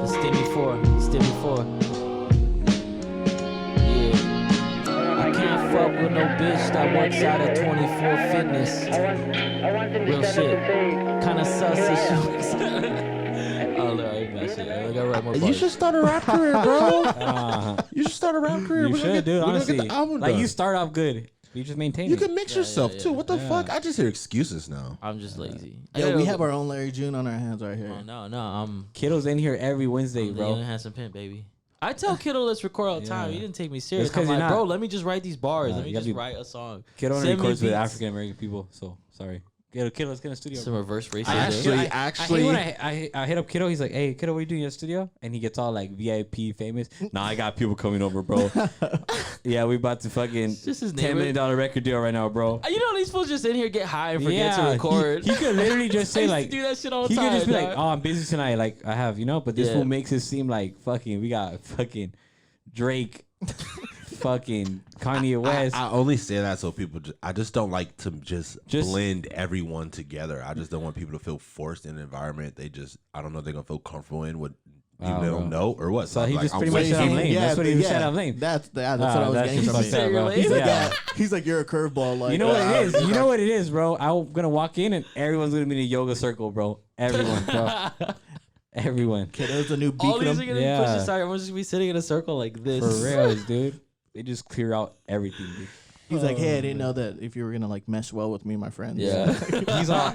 The Stimmy 4. Yeah. I can't fuck with no bitch that works out at 24 Fitness. Real shit. Kinda sus as she was. Oh, no, I ain't messing that shit. I gotta write more You bars. should start a rap career, bro. You should start a rap career. You We're gonna should, dude. we're gonna Honestly, get the album like done. you start off good, you just maintain You it. can mix yourself yeah. too. What the Yeah. fuck? I just hear excuses now. I'm just lazy. Yeah, we have our own Larry June on our hands right here. Oh, no. I'm Kiddo's in here every Wednesday, the bro. young handsome pimp, baby. I tell Kiddo let's record all the time. Yeah. He didn't take me serious. 'cause I'm you're like, not- bro, let me just write these bars. Nah, Let me you gotta just be- write a song. Kiddo only Send me records with beats. African American people, so sorry. Kiddo, let's get in the studio. Some reverse racism. I hate when I hit up Kiddo. He's like, "Hey, Kiddo, what are you doing in the studio?" And he gets all like VIP famous. Nah, I got people coming over, bro. Yeah, we about to fucking Just his $10 neighbor. million record deal right now, bro. You know these fools just in here get high and forget to Yeah, record. he could literally just I say used like, to do that shit all the he time. could just be like, dog. "Oh, I'm busy tonight." Like I have, but this Yeah. fool makes it seem like fucking. We got fucking Drake, fucking Kanye West. I only say that so people. I just don't like to just Just- blend everyone together. I just don't want people to feel forced in an environment they just. I don't know. They're gonna feel comfortable in what people Wow, they don't bro. know or what. So he I'm just like, pretty I'm much waiting said I'm for- lame. That's what he said. I'm lame. That's what I was That's getting just from fucked him. up, bro. He's like, Yeah, he's like, you're a curveball. Like, You know what it is? You know what it is, bro? I'm gonna walk in and everyone's gonna be in a yoga circle, bro. Everyone, bro. Everyone. Kiddo's a new all these beacon. are gonna be Yeah. pushed aside. Everyone's just gonna be sitting in a circle like this. For reals, dude. They just clear out everything, dude. He's like, hey, I didn't know that if you were gonna like mesh well with me and my friends. Yeah. He's all.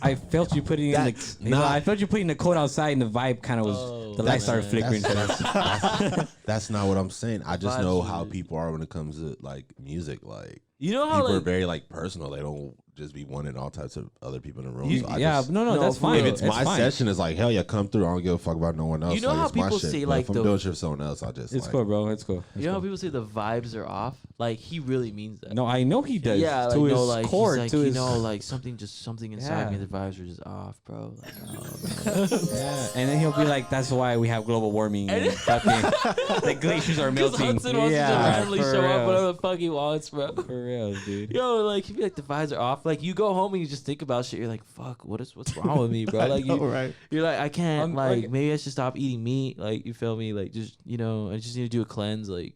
I felt you putting in the. That's he's all, not- I felt you putting the coat outside, and the vibe kind of was. Oh, the lights started man. flickering. That's not what I'm saying. I just Vibes know is- how people are when it comes to like music. Like You know how people are like very like personal. They don't just be wanting all types of other people in the room. You- So I yeah, just, no, that's for fine. real. if it's my fine. session, it's like hell yeah, come through. I don't give a fuck about no one else. You know like, how it's my people shit. say, But like, if I'm the- doing shit for someone else, I just It's like, cool, bro. It's cool. It's you know how cool. people say the vibes are off. Like he really means that. No, I know he does. Yeah, to like, his no, like, core, he's like, to you his. know, like something inside Yeah. me. The vibes are just off, bro. Like, oh, Yeah, and then he'll be like, "That's why we have global warming. And fucking, the glaciers are because melting." Hudson wants to just randomly for show up reals. whatever the fuck he wants, bro. For real, dude. Yo, like he'd be like the vibes are off. Like you go home and you just think about shit. You're like, fuck, what's wrong with me, bro? Like know, right? you're like, I can't. Like like- maybe I should stop eating meat. Like you feel me? Like just I just need to do a cleanse. Like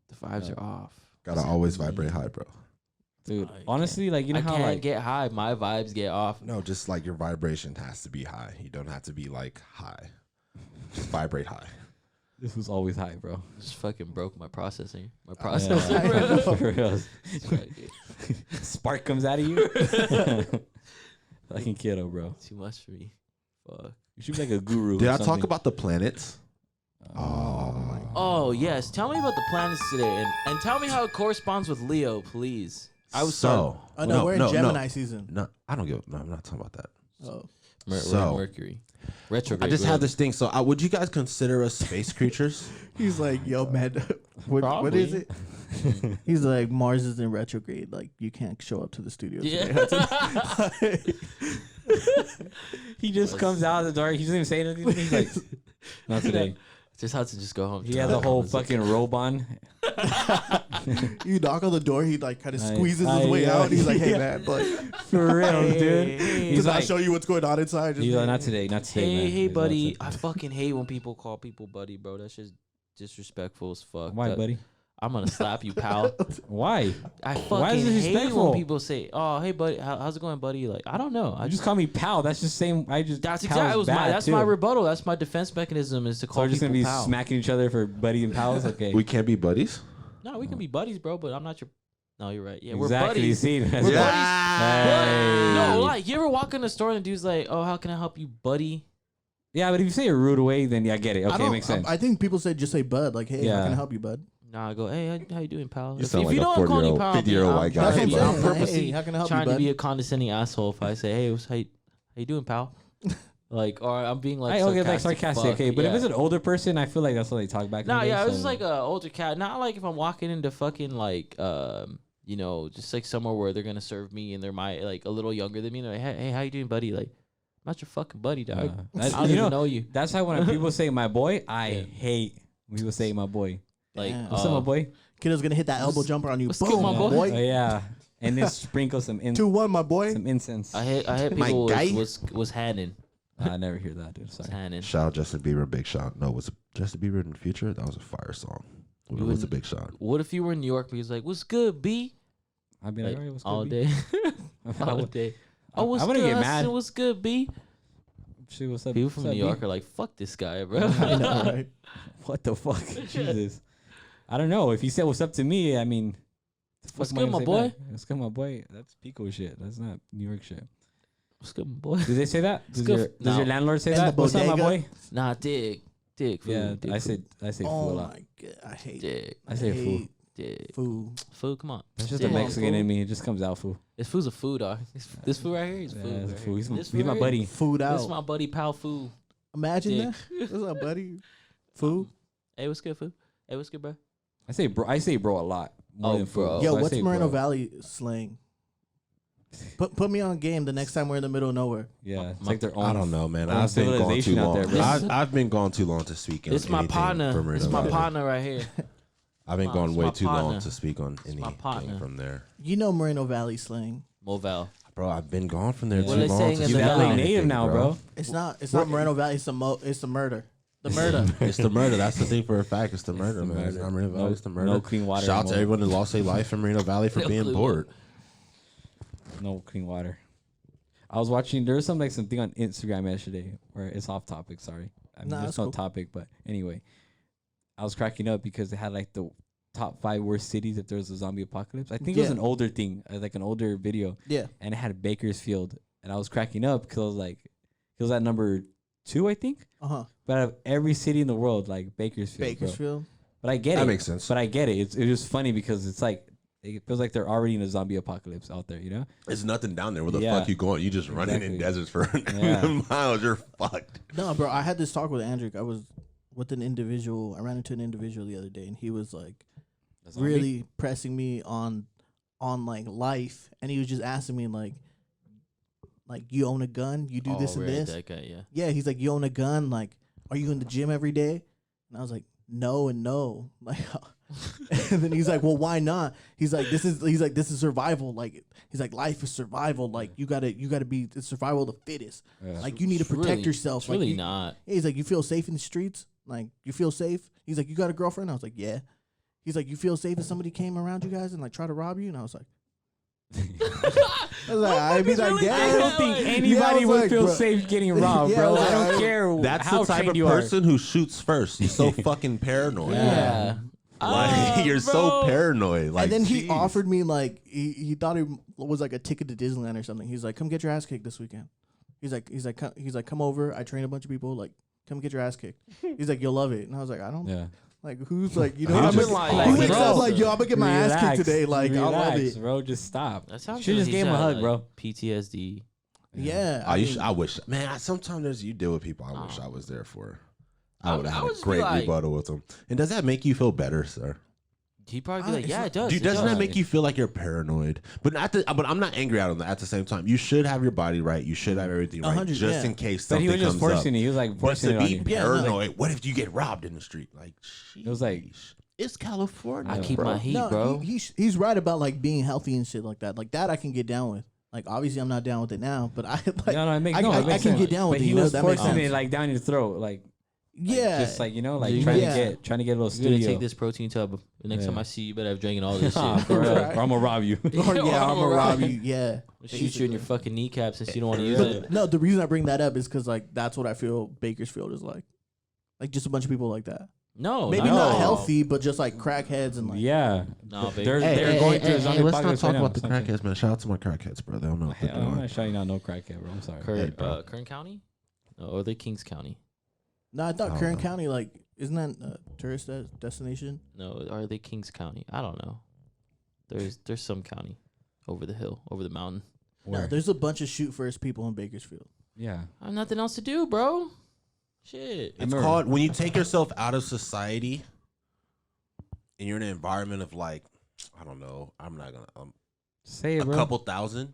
the vibes are off. gotta always vibrate high, bro. Dude, I honestly, like you know I how can't like get high. My vibes get off. No, just like your vibration has to be high. You don't have to be like high. Just vibrate high. this was always high, bro. Just fucking broke my processing. My Yeah. processor, bro. For real. That's right, dude. Spark comes out of you. Fucking kiddo, bro. Too much for me. Fuck. You should be like a guru. Did or I talk something. about the planets? Oh my god. Oh yes. Tell me about the planets today, and tell me how it corresponds with Leo, please. I was so. Oh no, we're in Gemini season. No, I don't give. No, I'm not talking about that. Oh, we're So- Mercury. Retrograde. I just have really. this thing. So, would you guys consider us space creatures? he's like, yo, man, what is it? He's like, Mars is in retrograde. Like, you can't show up to the studio. today. Yeah. He just comes out of the door. He doesn't even say anything. He's like, not today. Just had to just go home. He has a whole fucking robe on. You knock on the door, he like kind of I- squeezes I- his way yeah. out. And he's like, hey man, like, For real, dude. does He's that like, show you what's going on inside? Just he's like, not today, not today, Hey, man. hey, He's like, buddy. "Not I fucking hate when people call people buddy, bro. That's just disrespectful as fuck. today." Why, That- buddy? I'm gonna slap you, pal. Why? I Why is fucking it hate disrespectful? when people say, "Oh, hey, buddy, how's it going, buddy?" Like, I don't know. I You just call me pal. That's just same. I just. That's pal's exactly. bad, That's too. my rebuttal. That's my defense mechanism is to So call we're just people gonna be pal. smacking each other for buddy and pals. Okay. We can't be buddies. No, we can be buddies, bro. But I'm not your. No, you're right. Yeah, exactly. we're buddies. See, that's We're right. buddies. Hey. No, like you ever walk in the store and the dude's like, "Oh, how can I help you, buddy?" Yeah, but if you say a rude way, then yeah, I get it. I Okay, don't- makes sense. I think people say just say bud. Like, hey, how Yeah. can I help you, bud? Nah, I go, "Hey, how you doing, pal?" You sound like you a know I'm calling you 40-year-old, pal, I'm 50-year-old being- white guy. I'm That's what trying I'm to be- saying. I'm purposely Hey, how can I help trying you, to bud? be a condescending asshole. If I say, "Hey, how you doing, pal?" Like, or I'm being like, I get like sarcastic. sarcastic, fuck, okay, but if yeah. it's an older person, I feel like that's how they talk back. No, nowadays, yeah, it was so- just like an older cat. Not like if I'm walking into fucking like, just like somewhere where they're gonna serve me and they're like a little younger than me. They're like, hey, how you doing, buddy? Like, I'm not your fucking buddy, dog. I don't you even know, know you. that's how when people say my boy, I Yeah. hate when people say my boy. Like, Damn. What's up, my boy? Kiddo's gonna hit that elbow jumper on you. what's Boom, good, my my Oh, boy. yeah, and then sprinkle some 2-1, my boy. some incense. I hit My people guy? was Hannon. I never hear that, dude. Sorry. Hannon. Shout out Justin Bieber, Big Shot. No, was it Justin Bieber in the future? That was a fire song. It You was a wouldn't- Big Shot. What if you were in New York? Because like, what's good, B? I'd be Like, like, all right, what's all good, B?" day, I all would- day. I Oh, what's wouldn't good? get mad. Hudson? What's good, B? shit, what's up? People from what's New up, York B? are like, fuck this guy, bro. I know, right? What the fuck? Jesus. I don't know. If he said what's up to me, I mean, the fuck What's am I good, gonna my say boy? back? What's good, my boy? That's Pico shit. That's not New York shit. What's good, my boy? Do they say that? Does, good. does your No. landlord say And that? the What's up, my bodega? boy? Nah, dig, food. Yeah, dig I food. say fool a Oh lot. my god, I hate dig, I say fool. hate dig. food. Food, come on. That's just Dig. a Mexican Food. in me. It just comes out fool. This food's a food, dog. This food right here is Yeah, food. it's a right fool. here. This He's food my right buddy. here. Food This is out. my buddy, pal, food. Imagine Dick. that. What's up, buddy? Food. Hey, what's good, food? Hey, what's good, bro? I say bro a lot. More Oh, than fool. bro. Yo, So I what's say Moreno bro. Valley slang? Put me on game the next time we're in the middle of nowhere. Yeah, it's My- like their own. I don't know, man. own I've been gone too civilization out long. there, bro. I've been gone too long to speak. on This my anything partner. from This my Valley. partner right here. I've been It's gone way my too long partner. to speak on my anything partner. from there. You know Moreno Valley slang. Moval. Bro, I've been gone from there Yeah. too What are they long. saying to in You the speak on LA valley? native anything, now, bro. It's not Moreno Valley. It's the murder. The murder. It's the murder. That's the thing for a fact. It's the murder, the man. It's murder. not Marino Valley. No- It's the murder. no clean water Shout out to anymore. everyone who lost their life in Marino Valley for No being clean bored. No clean water. I was watching. There was something on Instagram yesterday where it's off topic. Sorry, I mean, Nah, there's that's no cool. topic, but anyway, I was cracking up because they had like the top 5 worst cities if there was a zombie apocalypse. I think it was Yeah. an older thing, like an older video, Yeah. and it had Bakersfield, and I was cracking up because I was like, it was at number 2, I think. Uh-huh. But out of every city in the world, like Bakersfield. bro. Bakersfield. But I get it. That makes sense. But I get it. It's just funny because it's like it feels like they're already in a zombie apocalypse out there, you know? There's nothing down there. Where the Yeah. fuck you going? You just running in Exactly. deserts for Yeah. miles. You're fucked. No, bro. I had this talk with Andrick. I was with an individual. I ran into an individual the other day, and he was like A zombie? really pressing me on like life, and he was just asking me like you own a gun, you do this and right, this. That guy, yeah. Yeah, he's like, you own a gun, like, are you in the gym every day? And I was like, no and no. Like, and then he's like, well, why not? He's like, this is survival. Like, he's like, life is survival. Like, you gotta be it's survival of the fittest. Yeah. Like, you need to It's protect really- yourself. It's Like, really you- not. He's like, you feel safe in the streets? Like, you feel safe? He's like, you got a girlfriend? I was like, yeah. He's like, you feel safe if somebody came around you guys and like try to rob you? And I was like, I was like, I'd be like, yeah. I don't think Yeah, I anybody was would like, feel bro. safe getting robbed, Yeah, bro. like, I don't I- care That's how the type trained of you are. person who shoots first. He's so fucking paranoid. Yeah. Like you're so paranoid. Like And then he jeez. offered me like he thought it was like a ticket to Disneyland or something. He's like, come get your ass kicked this weekend. He's like, come over. I train a bunch of people. Like, come get your ass kicked. He's like, you'll love it. And I was like, I don't Yeah. like who's like you know. I've I'm been just, like, who like, wakes bro, up like yo, I'm gonna get my ass kicked Relax, today. Like, I love relax, it. bro. Just stop. That sounds Should like just he's gave him a got, hug, like, bro. PTSD. Yeah, Oh, I wish, man. Sometimes you deal with people. I wish I was there for. I would I have would had a just be great like- rebuttal with them. And does that make you feel better, sir? He'd probably be like, It's yeah, not- it does. Dude, it doesn't does. that make you feel like you're paranoid? But but I'm not angry at him at the same time. You should have your body right. You should have everything right, 100, just yeah. in case But he something was just comes up. forcing it. He was like But forcing to it on be you. Yeah, no. paranoid, what if you get robbed in the street? Like, It was like- sheesh. It's California. I keep bro. my heat, no, bro. he's right about like being healthy and shit like that. Like that, I can get down with. Like obviously, I'm not down with it now, but I like No, it makes I, no, I, it makes I can sense. get down with But it. he You know, was that makes forcing sense. it like down your throat, like Yeah, just like like Dude, trying yeah. to get a little You're studio. gonna take this protein tub. The next Yeah. time I see you, you better have drinking all this Nah, shit. for real, Right. or I'm gonna rob you. Or, yeah, I'm gonna rob you. Yeah, Shoot you in your fucking kneecap since you don't want to use But it. no, the reason I bring that up is because like that's what I feel Bakersfield is like just a bunch of people like that. No, Maybe no. not healthy, but just like crackheads and like Yeah, No, baby. they're going through a zombie let's not apocalypse talk right now, about the something. crackheads, man. Shout out to my crackheads, bro. They don't know what Hey, they're I'm doing. not shouting out no crackhead, bro. I'm sorry. Kern County? No, or they Kings County? No, I thought I don't Kern know. County like isn't that a tourist destination? No, are they Kings County? I don't know. There's some county over the hill, over the mountain. No, Where? there's a bunch of shoot first people in Bakersfield. Yeah, I have nothing else to do, bro. Shit. It's remember- called when you take yourself out of society and you're in an environment of like, I don't know, I'm not gonna say it, a bro. couple thousand,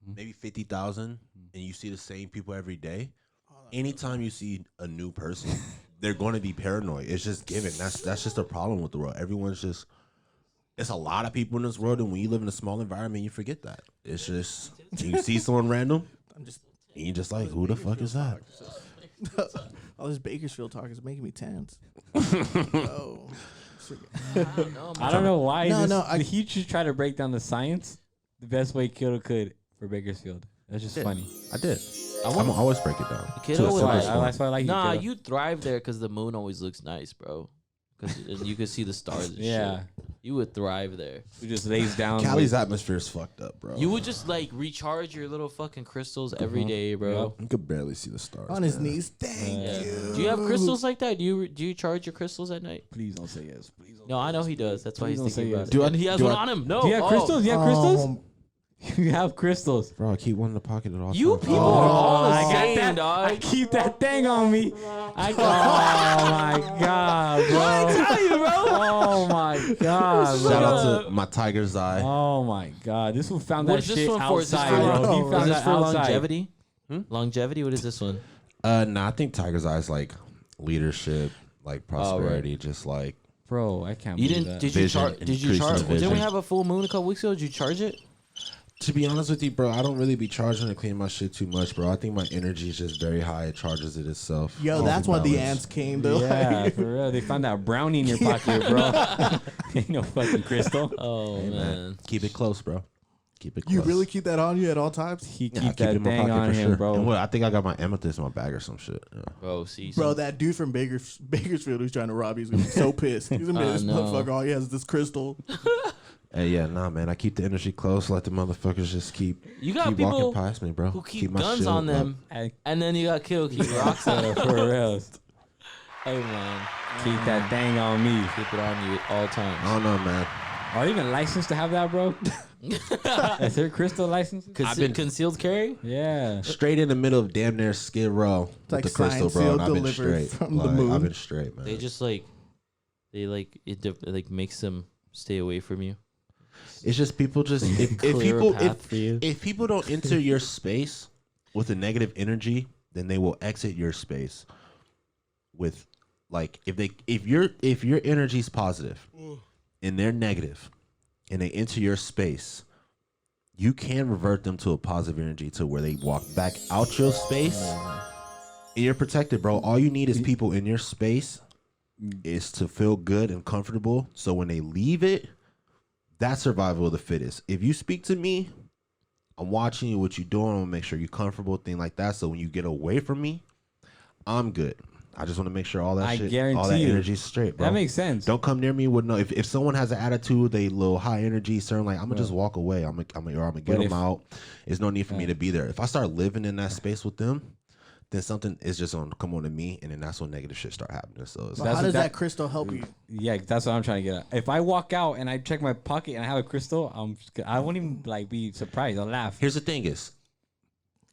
Mhm. maybe 50,000, and you see the same people every day. Anytime you see a new person, they're going to be paranoid. It's just given. That's just a problem with the world. Everyone's just. It's a lot of people in this world, and when you live in a small environment, you forget that. It's just you see someone random, I'm just and you're just like, who the fuck is that? all this Bakersfield talk is making me tense. Oh. I don't know why. No, He just tried to break down the science the best way Kyoto could for Bakersfield. That's just funny. I did. I'm always break it down. Kiddo To a would simple like- score. That's why I like Nah, you. Kiddo. you thrive there because the moon always looks nice, bro. Because you can see the stars and Yeah. shit. You would thrive there. Who just lays down. Cali's atmosphere is fucked up, bro. You would just like recharge your little fucking crystals every day, bro. You could barely see the stars. On his man. knees. Thank Yeah. you. Do you have crystals like that? Do you charge your crystals at night? Please don't say yes. Please don't. No, I know he does. That's why Please he's don't thinking say about yes. it. Do I- And he has do one I- on him. No. Do you have oh. crystals? You have crystals? You have crystals. Bro, I keep one in the pocket at all You times. people are all the I got same, that. dog. I keep that thing on me. Oh my god, bro. I tell you, bro. Oh my god, bro. Shout out to my tiger's eye. Oh my god, this one found What that is this shit one for? Is this outside, for, bro. He is found this that for outside. longevity? Longevity? What is this one? Nah, I think tiger's eye is like leadership, like prosperity, just like Bro, I can't You believe didn't? that. Did you Vision, charge? Did you increase in charge? vision. Didn't we have a full moon a couple weeks ago? Did you charge it? to be honest with you, bro, I don't really be charging to clean my shit too much, bro. I think my energy is just very high. It charges it itself. Yo, All that's the why the balance. ants came. Though. Yeah, for real. They found that brownie in your pocket, bro. Ain't no fucking crystal. Oh man. Keep it close, bro. Keep it close. You really keep that on you at all times, He Yeah, I keep that it in my thing pocket on for him, sure. bro. And what, I think I got my amethyst in my bag or some shit. Yeah. Bro, see, bro. That dude from Bakersfield who's trying to rob you is gonna be so pissed. He's gonna be this no. motherfucker. All he has is this crystal. Hey, yeah, nah, man. I keep the energy close. Let the motherfuckers just keep You got keep people walking past me, bro. who keep my guns shield on up. them, Hey, and then you got kiddo keep rocks on them. for real. Hey man, Keep that thing on me. keep it on you at all I times. don't know, man. Are you even licensed to have that, bro? Is there crystal license? Concealed carry? Yeah. Straight in the middle of damn near Skid Row with like the crystal, signed, bro. sealed, And I've been delivered straight. from the Like, moon. I've been straight, man. They just like it makes them stay away from you. It's just people just if Clear a people path for you. if people don't enter your space with a negative energy, then they will exit your space with like if your energy's positive and they're negative and they enter your space, you can revert them to a positive energy to where they walk back out your space and you're protected, bro. All you need is people in your space is to feel good and comfortable. So when they leave it, that's survival of the fittest. If you speak to me, I'm watching you, what you're doing, I'm gonna make sure you're comfortable, thing like that. So when you get away from me, I'm good. I just want to make sure all that I shit, all guarantee that you. energy's straight, bro. That makes sense. Don't come near me with no. If someone has an attitude, they little high energy, certain like I'm gonna just walk away. I'm gonna get them out. There's no need for me to be there. If I start living in that space with them, then something is just gonna come on to me, and then that's when negative shit start happening. So it's But That's how what does that- that crystal help you? Yeah, that's what I'm trying to get at. If I walk out and I check my pocket and I have a crystal, I won't even like be surprised. I'll laugh. here's the thing: is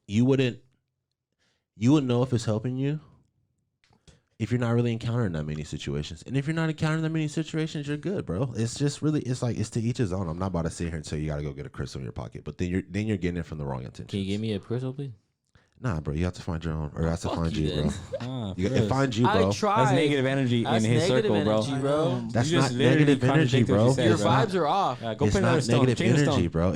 you wouldn't know if it's helping you if you're not really encountering that many situations. And if you're not encountering that many situations, you're good, bro. It's just really, it's like, it's to each his own. I'm not about to sit here and tell you gotta go get a crystal in your pocket, but then you're getting it from the wrong intention. Can you give me a crystal, please? Nah, bro, you have to find your own, or it has to Fuck find you you, bro. then. Ah, You, for it real. finds you, bro. I tried. That's negative energy That's in his negative circle, bro. energy, bro. That's You not just literally negative energy, contradicted what bro. you said, Your bro. vibes are off. Yeah, go It's put another not stone. negative Chain a energy, stone. bro.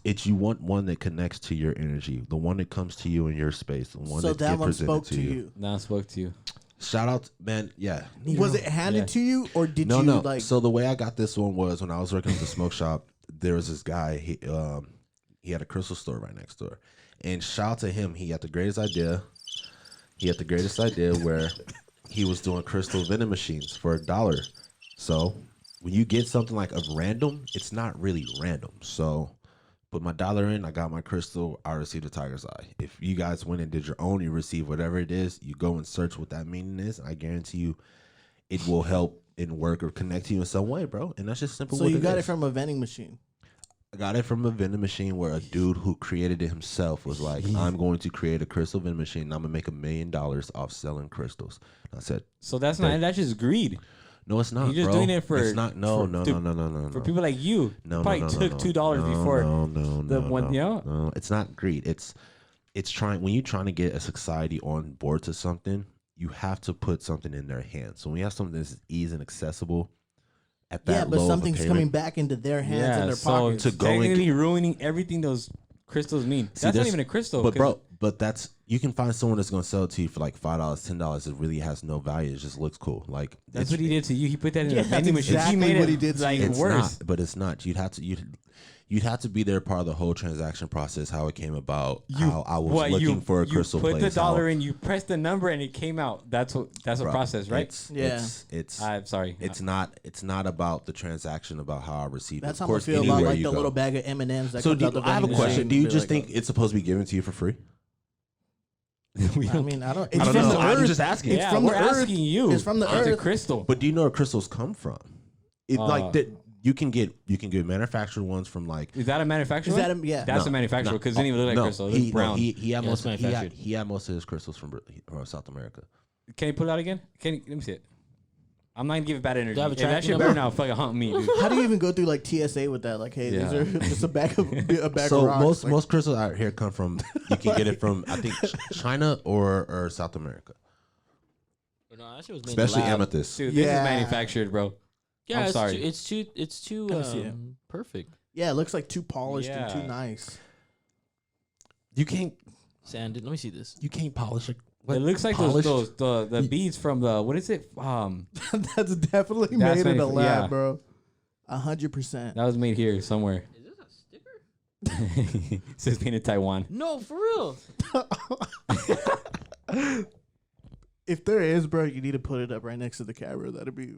It's you want one that connects to your energy, the one that comes to you in your space, the one So that that gets one presented spoke to to you. you. Nah, I spoke to you. Shout out, man. Yeah. Was it handed Yeah. to you, or did No, you no. like? So the way I got this one was when I was working at the smoke shop. There was this guy. He had a crystal store right next door, and shout out to him. He had the greatest idea. Where he was doing crystal vending machines for $1. So when you get something like of random, it's not really random. So put my $1 in, I got my crystal, I received a tiger's eye. If you guys went and did your own, you receive whatever it is, you go and search what that meaning is, and I guarantee you it will help in work or connect to you in some way, bro. And that's just simple. So what you got is. it from a vending machine. I got it from a vending machine where a dude who created it himself was like, I'm going to create a crystal vending machine and I'm gonna make $1 million off selling crystals. And I said, So that's not. That's just greed. no, it's not. You're just bro. doing it for- It's not. No, for- no, to- no, no, no, no, For no. people like you, No, probably no, no, took no, $2 no, before No, the one. You know, no, it's not greed. It's trying when you're trying to get a society on board to something, you have to put something in their hands. So when you have something that's easy and accessible at that Yeah, but low something's of a coming payment, back into their hands and yeah. their So pockets. To go and technically ruining everything those crystals mean. See, That's not there's- even a crystal. But 'cause bro, but that's you can find someone that's gonna sell it to you for like $5, $10. It really has no value. It just looks cool. Like that's what he did to you. He put that in Yeah, a vending that's machine. exactly He made what it he did to like you. It's worse. not, but it's not. you'd have to be there part of the whole transaction process, how it came about, how I was looking for a crystal place. You put the dollar in, you press the number, and it came out. That's a process, right? I'm sorry. It's not about the transaction, about how I receive it. That's Of how I course, feel about anywhere like you the go. little bag of M&Ms. That So comes out the I have a vending question. machine. Do you Be just like, think it's supposed to be given to you for free? I mean, I don't. It's I don't from know. the I'm earth. just asking. It's from we're the earth. asking you. It's from the It's a earth. crystal. But do you know where crystals come from? Like that, you can get manufactured ones from like. Is that a manufacturer? Is that a, yeah? That's a manufacturer because it didn't even look like crystal. It was brown. He had most. manufactured. He had most of his crystals from South America. Can you pull it out again? Let me see it. I'm not gonna give it bad energy. Do you have a If that tracking shit number? better now, fucking hunt me, dude. How do you even go through like TSA with that? Like, hey, Yeah. these are just a bag of So rocks. most crystals out here come from. You can get it from I think China or South America, No, that shit was made especially in the lab. amethyst. Dude, this Yeah. is manufactured, bro. Yeah, I'm sorry. It's too Let me see it. perfect. Yeah, it looks like too polished and Yeah. too nice. You can't Sanded. Let me see this. polish it. It looks like Polished? the beads from the what is it? That's definitely That's made in a lab, yeah. bro. 100%. That was made here somewhere. Is this a sticker? It says made in Taiwan. No, for real. If there is, bro, you need to put it up right next to the camera. That'd be.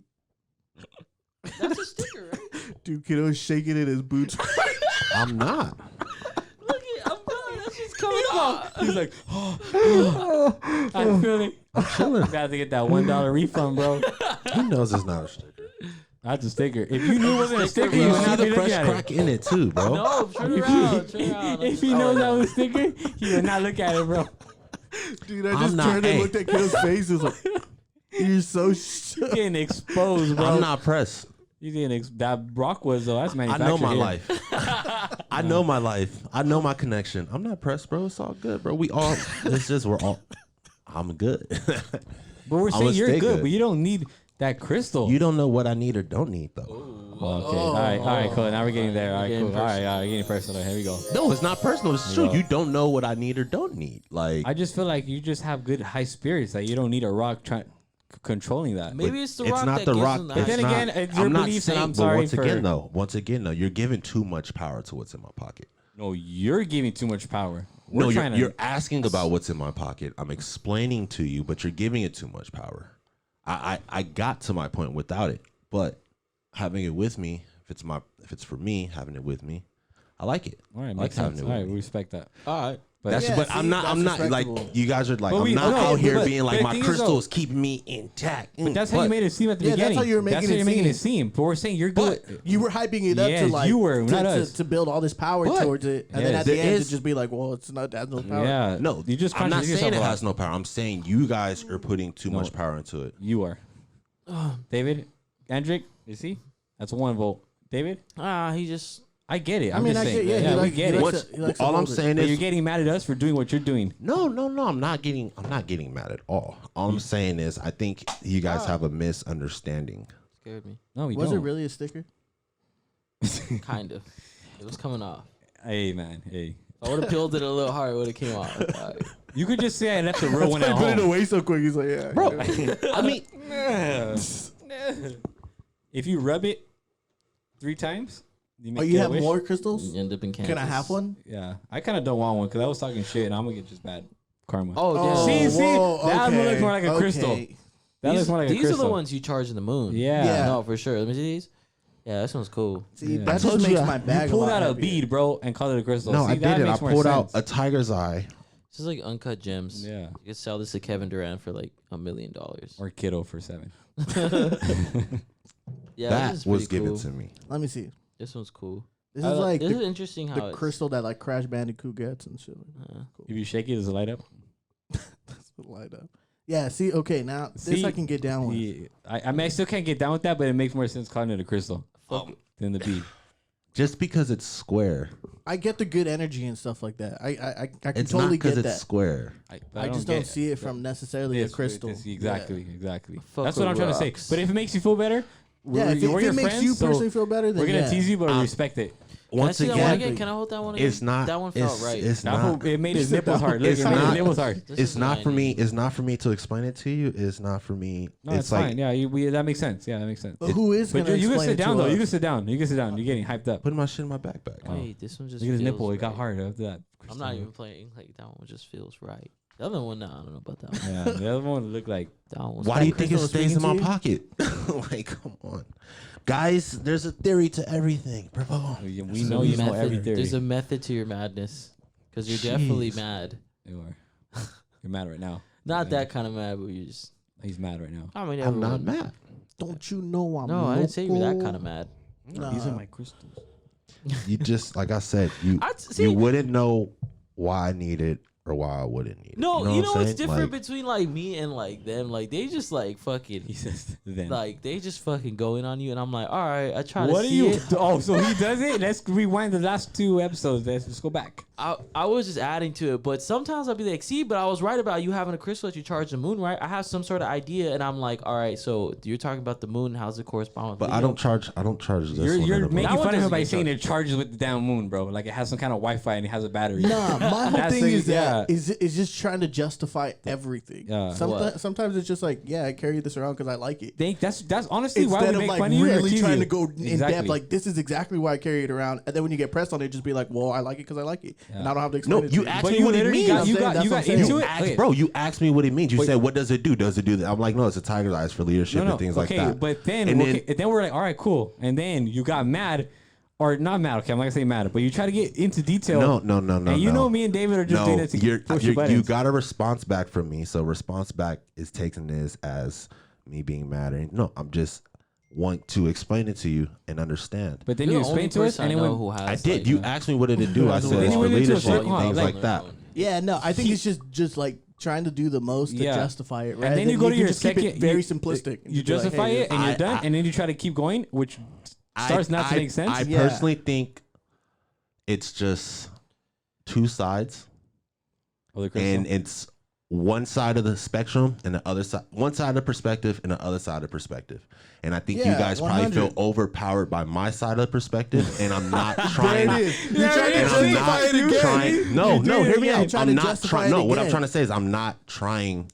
That's a sticker, right? Dude, kiddo's shaking in his boots. I'm not. Look at, I'm feeling that shit's coming off. He's like, I'm feeling. I'm chilling. Got to get that $1 refund, bro. He knows it's not a sticker. That's a sticker. If you knew it wasn't a sticker, You you would see not be the looking fresh at crack in it too, bro. No, turn around. Turn around. it. If he knows that was a sticker, he would not look at it, bro. Dude, I I'm just not- turned and hey. looked at kiddo's face. It was like, you're so shook. Getting exposed, bro. I'm not pressed. You getting that rock was though. That's I manufactured. know my here. life. I know my life. I know my connection. I'm not pressed, bro. It's all good, bro. I'm good. But we're I'ma saying you're stay good, good. but you don't need that crystal. You don't know what I need or don't need, though. Okay. All right, cool. Now we're getting there. All right, Getting cool. All right, we're getting personal. Here we go. No, it's not personal. It's true. Yeah. You don't know what I need or don't need. Like, I just feel like you just have good high spirits. That you don't need a rock controlling that. Maybe it's the it's rock not that the gives rock. them the But It's then high- not- again, it's your I'm not beliefs, and saying, I'm but sorry once again, though, you're giving too much power to what's in my pocket. No, you're giving too much power. No, trying you're asking about what's in my pocket. I'm explaining to you, but you're giving it too much power. I got to my point without it, but having it with me, if it's for me, having it with me, I like it. All right, I like makes having sense. it All with right, me. we respect that. All right. But Yeah, But see, I'm not that's like respectable. you guys are like But I'm we- not no, out here but- being but like the my thing is, crystal though- is keeping me intact. But that's how you made it seem at the Yeah, beginning. that's how you were making That's how it you're making seem. it seem. But we're saying you're good. But you were hyping it up Yes, to like you were, not us. to build all this power But- towards it, and then Yes. at the There end is- to just be like, well, it's not that no power. Yeah. No, you just I'm not contradict saying it yourself a lot. has no power. I'm saying you guys are putting too much power into it. You are. David, Andrick, is he? That's 1 vote. David, He just. I get it. I I'm mean, just I saying. get, yeah, he we likes- get he it. likes to- he likes to All I'm hold it. saying But you're is getting mad at us for doing what you're doing. no. I'm not getting mad at all. All I'm saying is I think you guys have a misunderstanding. Scared me. No, we Was don't. it really a sticker? Kind of. It was coming off. Hey, man. Hey. If I would have peeled it a little harder, it would have came off. All right. You could just say I left the real one at He put it home. away so quick. He's like, yeah, Bro, you know. I mean, If you rub it 3 times, you make Oh, you get a have wish. more crystals? You end up in Kansas. Can I have one? Yeah. I kind of don't want one because I was talking shit and I'm going to get just bad karma. Oh, Oh, damn. See, that one looks more like a crystal. okay. That looks more like a These crystal. are the ones you charge in the moon. Yeah. Yeah. No, for sure. Let me see these. Yeah, this one's cool. See, Yeah. that I told just you makes I- my You bag pulled a lot out a heavier. bead, bro, and called it a crystal. no, See, I that did it. I makes more pulled out sense. a tiger's eye. This is like uncut gems. Yeah. You could sell this to Kevin Durant for like $1 million. Or Kiddo for 7. Yeah, That this is was pretty given cool. to me. Let me see. This one's cool. This is like this is the, interesting how the it's, crystal that like Crash Bandicoot gets and shit. If you shake it, does it light up? That's what light up. Yeah, see, okay, now this See, I can get down with. I mean, I still can't get down with that, but it makes more sense calling it a crystal than the bead. Just because it's square, I get the good energy and stuff like that. I can it's totally not because get it's that. square. I just don't see it from necessarily a crystal. Exactly. Fuck That's what I'm with trying to say. rocks. But if it makes you feel better, Yeah, if we're it your makes friends, you so personally feel better, then we're gonna yeah. tease you, but we respect it. once Can I see that one again, again? Can I hold that one again? it's not. That one felt right. It's not. It made his nipples hard. Look, It's it made his not- nipples hard. This It's is not what for I me. need. It's not for me to explain it to you. It's not for me. No, it's it's like fine. Yeah, that makes sense. Yeah, that makes sense. But who is But gonna you can explain sit it down to though. You us? can sit down. You can sit down. You're getting hyped up. putting my shit in my backpack. Wait, this one just Look at his feels nipple. It got right. hard after that. I'm not even playing like that one. Just feels right. The other one, nah, I don't know about that one. Yeah, the other one looked like. That one was Why do you think it Crystal stays in my speaking to pocket? Like, come on, guys. There's a theory to everything, bro. We There's know a you know method- every theory. There's a method to your madness, because you're definitely Jeez. mad. You are. You're mad right now. Not Yeah. that kind of mad, but you just. He's mad right now. I mean, I'm not everyone- mad. Don't you know I'm No, I didn't say you were that loco? kind of mad. Nah. These are my crystals. You just like I said. You See, you wouldn't know why I need it or why I wouldn't need it. no, what you know I'm what's saying? different Like, between like me and like them? Like they just like fucking. He says then. Like they just fucking go in on you, and I'm like, all right, I try What to are see you? it. Oh, so he does it. Let's rewind the last 2 episodes. Let's go back. I was just adding to it, but sometimes I'll be like, see, but I was right about you having a crystal that you charge the moon, right? I have some sort of idea, and I'm like, all right, so you're talking about the moon. How's it correspond with? but video? I don't charge. I don't charge this. You're one in a making That one fun of him doesn't by get saying it charges with the damn moon, bro. Like it has some kind of Wi-Fi and it has a battery. Nah, my whole That's thing the- is that yeah. is just trying to justify everything. Yeah. What? Sometimes it's just like, yeah, I carry this around because I like it. That's honestly why Instead we of make like fun of you. or really tease trying you. to go in Exactly. depth, like this is exactly why I carry it around, and then when you get pressed on it, just be like, well, I like it because I like it, and I don't have to explain No, it. to you asked But me you what it literally means. got you I'm saying, got you that's got what I'm into saying. it. Okay. Bro, you asked me what it means. You Wait. said, "What does it do? Does it do that?" I'm like, "No, it's a tiger's eyes for leadership and things like that." But then, And then we're like, all right, cool. And then you got mad, or not mad. Okay, I'm not gonna say mad, but you try to get into detail. No. And you know, me and David are just doing it to push your you buttons. got a response back from me. So response back is taking this as me being mad. And no, I'm just want to explain it to you and understand. But then You're you the only explain to us, person and I then know when who has. I did. Like, You asked me what did it do. I said Then it's you for went into a leadership circle, and things like- like that. Yeah, no, I think it's just like trying to do the most to Yeah. justify it, and right? then you go to can your just keep it second, very you- simplistic. and You just be like, justify hey, it, and you're done, and then you try to keep going, which starts not to make sense. I Yeah. personally think it's just two sides, Oh, the crystal. and it's one side of the spectrum and the other side, one side of the perspective and the other side of the perspective. And I think you Yeah, guys probably 100. feel overpowered by my side of the perspective, and I'm not There trying. it is. You're trying to And I'm justify it not again. trying. No, You're doing it hear me again. out. You're I'm to not justify trying. it No, what I'm again. trying to say is I'm not trying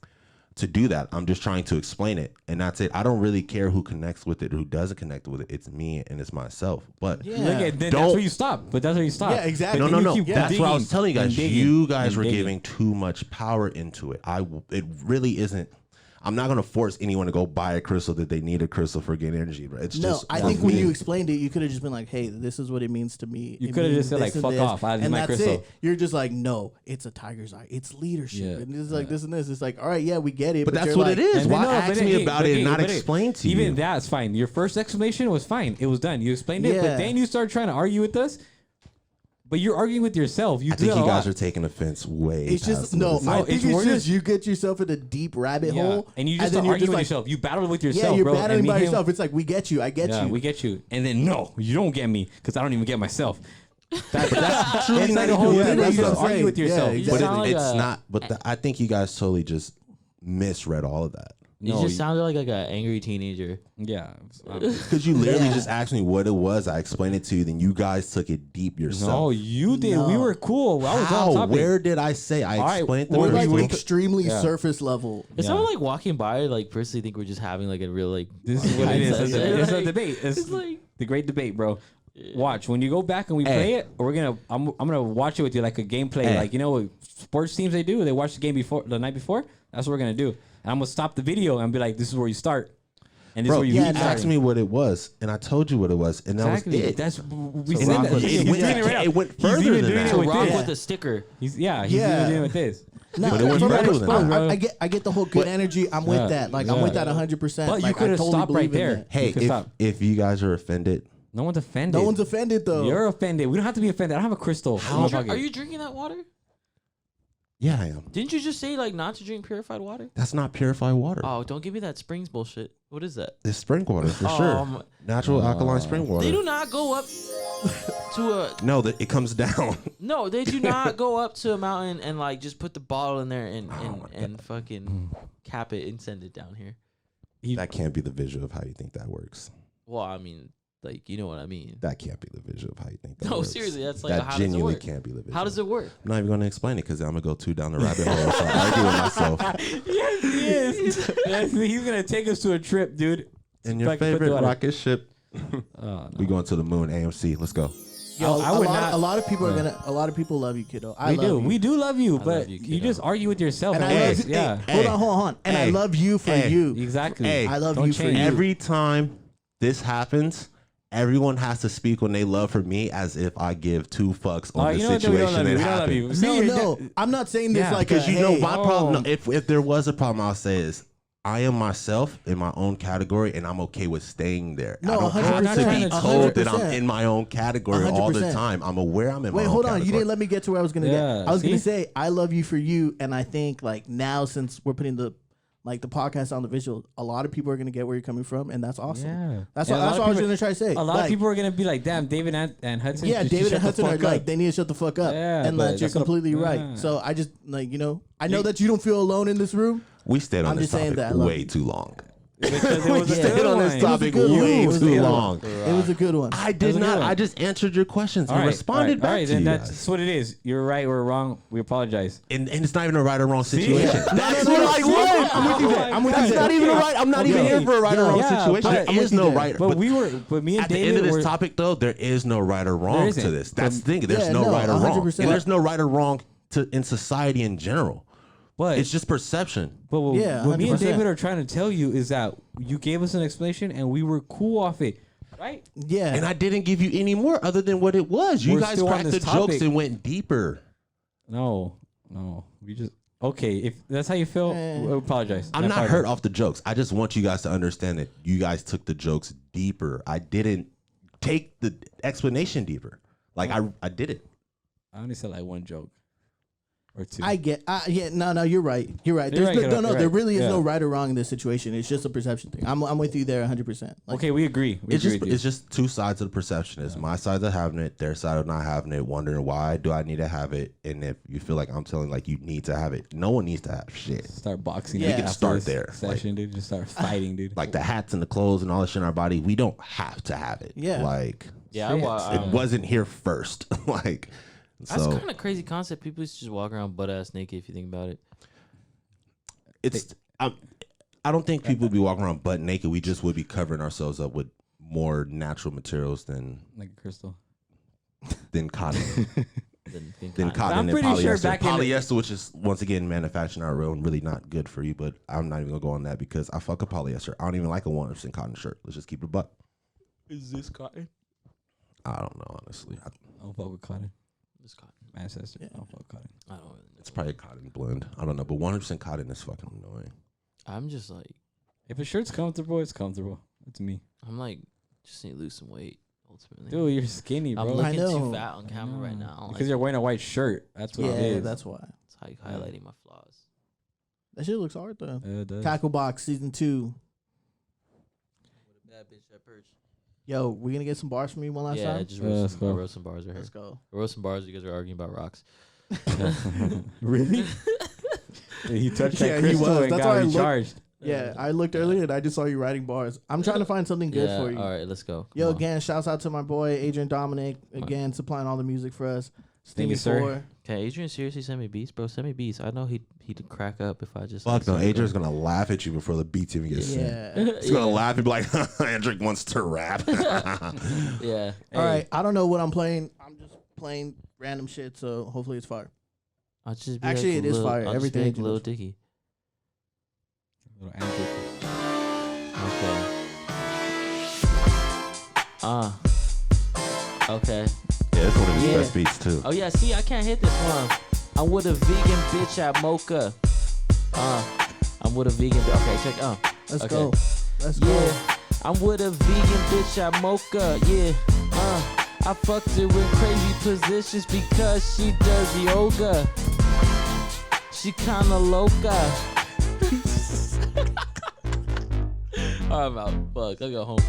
to do that. I'm just trying to explain it, and that's it. I don't really care who connects with it or who doesn't connect with it. It's me and it's myself. But Yeah. Look at, then Don't- that's where you stop. But that's where you stop. Yeah, exactly. But no, then no, you no. keep That's what I was digging telling you guys. and digging You guys and were digging. giving too much power into it. It really isn't. I'm not gonna force anyone to go buy a crystal that they need a crystal for getting energy. Right? It's No, just. I for think when me. you explained it, you could have just been like, "Hey, this is what it means to me." You It coulda means just said, like, this and "Fuck this," off, I use and my that's crystal. it. You're just like, "No, it's a tiger's eye. It's leadership." Yeah. And it's like this and this. It's like, all right, yeah, we get it, But that's you're what like, it is. And then, Why no, ask but me hey, about but it hey, and not but hey, explain to you? Even that's fine. Your first explanation was fine. It was done. You explained it, Yeah. but then you start trying to argue with us. But you're arguing with yourself. You I do think that you a guys lot. are taking offense way. It's just past no. what I No, think it's it's more just just- you get yourself in a deep rabbit Yeah. hole, And you just then start you're arguing with like, yourself. You battle with Yeah, yourself, you're bro. battling and me by and him- yourself. It's like we get you. I get Yeah, you. we get you. And then no, you don't get me because I don't even get myself. That's It's truly not not a even- whole yeah, thing. that's You what just I'm argue saying. with yourself. Yeah, You But just sound like it's a- not. But I think you guys totally just misread all of that. You No, just you- sounded like an angry teenager. Yeah. Because you literally just asked me what it was. I explained it to you. Then you guys took it deep No, yourself. you did. No. We were cool. I was on How? topic. Where did I say? I All right, explained the what We're were like you- crystal. extremely Yeah. surface level. It's Yeah. not like walking by, like personally think we're just having like a real like. This is what it is. mindset. It's a Like, debate. It's like the great debate, bro. Watch when you go back and we play it. I'm gonna watch it with you like a gameplay. Hey. Like you know what sports teams they do? They watch the game before the night before. That's what we're gonna do. And I'm gonna stop the video and be like, "This is where you start." And this Bro, is where you you keep asked starting. me what it was, and I told you what it was, and Exactly. that was it. That's we So said rock that. with it. He's It went- doing it right now. it went He's further even than doing that. it to with rock this. with a sticker. He's he's Yeah. even doing it with this. No, But it went that's what further I'm- than that. I get the whole good energy. I'm with Yeah. that. Like Yeah. I'm with that 100%. But you like, could have I totally stopped right believe in there. that. Hey, You could stop. if you guys are offended, No one's offended. No one's offended though. You're offended. We don't have to be offended. I don't have a crystal. in my pocket. Are you drinking that water? yeah, I am. Didn't you just say like not to drink purified water? That's not purified water. Oh, don't give me that Springs bullshit. What is that? It's spring water for sure. Natural alkaline spring water. They do not go up to a No, it comes down. no. They do not go up to a mountain and like just put the bottle in there and Oh and fucking cap it and send it down here. That can't be the visual of how you think that works. Well, I mean, Like, you know what I mean? That can't be the vision of how you think that No, works. seriously, that's like, that how does it genuinely work? can't be the vision. How does it work? I'm not even going to explain it because I'm going to go too down the rabbit hole. So I argue with myself. Yes, he is. Yes, he's gonna take us to a trip, dude. And your Like, put favorite the water. rocket ship? Oh, no. We going to the moon, AMC. Let's go. Yo, I would not. a lot of people are gonna. A lot of people love you, kiddo. I We love do. you. We do love you, but love you, you kiddo. just argue with yourself. And I Hey, love, yeah. Hold on. And I Hey. love you for Hey. you. Exactly. Hey. I love Don't you for change. you. Every time this happens, everyone has to speak when they love for me as if I give two fucks Oh, on you the know what? We don't situation love you. that We don't love happened. you. See, No, you're no, de- I'm not saying this Yeah. like Because a, you know hey, my problem. oh. No, if there was a problem, I'll say is I am myself in my own category, and I'm okay with staying there. No, I don't have to 100%, be told that 100%. I'm in my own category all the 100%. time. I'm aware I'm in my Wait, own hold on. category. You didn't let me get to where I was gonna Yeah, get. I was gonna see? say I love you for you, and I think like now since we're putting the podcast on the visual, a lot of people are gonna get where you're coming from, and that's awesome. Yeah. That's Yeah, what, a lot that's of what I was people- gonna try to say. A lot Like, of people are gonna be like, "Damn, David and Hudson." yeah, just David shut and the Hudson are fuck like up. they need to shut the fuck up, Yeah, and but that you're that's what- completely yeah. right. So I just like I know that you don't feel alone in this room. We stayed on I'm this just saying topic that I love way you. too long. Because it was We a stayed good on this one. topic good one. way It was a too good one. long. It was a good one. I That did was a good not. one. I just answered your questions All and right, responded all right, back to then you that's guys. what it is. You're right. We're wrong. We apologize. And it's not even a right or wrong situation. Yeah. That's No, what no, I no. want. I'm with you there. I'm with you That's there. not even a right. I'm not even Okay. here for a right or wrong Yeah, situation. but- There is no right. But me and At the David end of this were. topic, though, there is no right or wrong isn't. to this. That's the thing. There's Yeah, no no, right or wrong, 100%. and there's no right or wrong in society in general. But It's just perception. But what, Yeah, what me and 100%. David are trying to tell you is that you gave us an explanation and we were cool off it, right? Yeah, And I didn't give you any more other than what it was. You We're guys still on cracked the this jokes topic. and went deeper. No, we just okay. If that's how you feel, we apologize. I'm not hurt off the jokes. I just want you guys to understand that you guys took the jokes deeper. I didn't take the explanation deeper. Like I did it. I only said like one joke or two. I get. Yeah, no, you're right. You're right. You're There's right, no, you're there right. really is Yeah. no right or wrong in this situation. It's just a perception thing. I'm with you there 100%. Like, okay, we agree. We It's agree just with you. it's just two sides of the perception. It's my side of having it, their side of not having it, wondering why do I need to have it, and if you feel like I'm telling like you need to have it, no one needs to have shit. Start boxing. Yeah. dude, We can after start this there, Session, dude. Just start fighting, dude. Like the hats and the clothes and all the shit in our body, we don't have to have it. Yeah. Like Yeah, it wasn't here first. Like That's so kind of crazy concept. People used to just walk around butt ass naked if you think about it. it's I don't think people would be walking around butt naked. We just would be covering ourselves up with more natural materials than Like a crystal. cotton. Than cotton I'm and pretty polyester. sure back in the- Polyester, which is once again manufactured in our own, really not good for you. But I'm not even gonna go on that because I fuck a polyester. I don't even like a 100% cotton shirt. Let's just keep it a buck. Is this cotton? I don't know honestly. I don't fuck with cotton. It's cotton. Ancestor. Yeah. I don't fuck with cotton. I don't really know. It's probably a cotton blend. I don't know, but 100% cotton is fucking annoying. I'm just like, If a shirt's comfortable, it's comfortable. That's me. I'm like, just need to lose some weight. Ultimately, Dude, you're skinny, I'm bro. looking I too know. fat on camera right now. Because you're wearing a white shirt. That's what it yeah, is. that's why. It's like highlighting my flaws. That shit looks hard though. It does. Tacklebox season 2. Bad bitch that perch. Yo, we gonna get some bars from you one last Yeah, I time. just let's I go. wrote some bars right here. Let's go. I wrote some bars. You guys are arguing about rocks. Really? Yeah, he touched Yeah, that he crystal was. and That's why I got looked- recharged. Yeah, I looked earlier and I just saw you writing bars. I'm trying to find something good Yeah, for you. all right, let's go. Yo, Come on. again, shouts out to my boy Adrian Dominic again supplying all the music for us. Thank you, Steamy sir. 4. Can Adrian seriously send me beats, bro? Send me beats. I know he'd crack up if I just. Fuck no, sent Adrian's them. gonna laugh at you before the beats even get sent. Yeah. He's gonna laugh and be like, Andrick wants to rap. Yeah. All right, I don't know what I'm playing. I'm just playing random shit, so hopefully it's fire. I'll just be Actually, like it is Lil- fire. I'll just be Everything like Adrian Lil does. Dicky. Little Andrick. Okay. Okay. Yeah, it's one of his Yeah. best beats too. Oh yeah, see, I can't hit this one. I'm with a vegan bitch at Mocha. I'm with a vegan. Okay, check. Let's Okay. go. Let's go. Yeah, I'm with a vegan bitch at Mocha. Yeah. I fucked her in crazy positions because she does yoga. She kinda loca. Alright, I'm out. Fuck, I'll go home.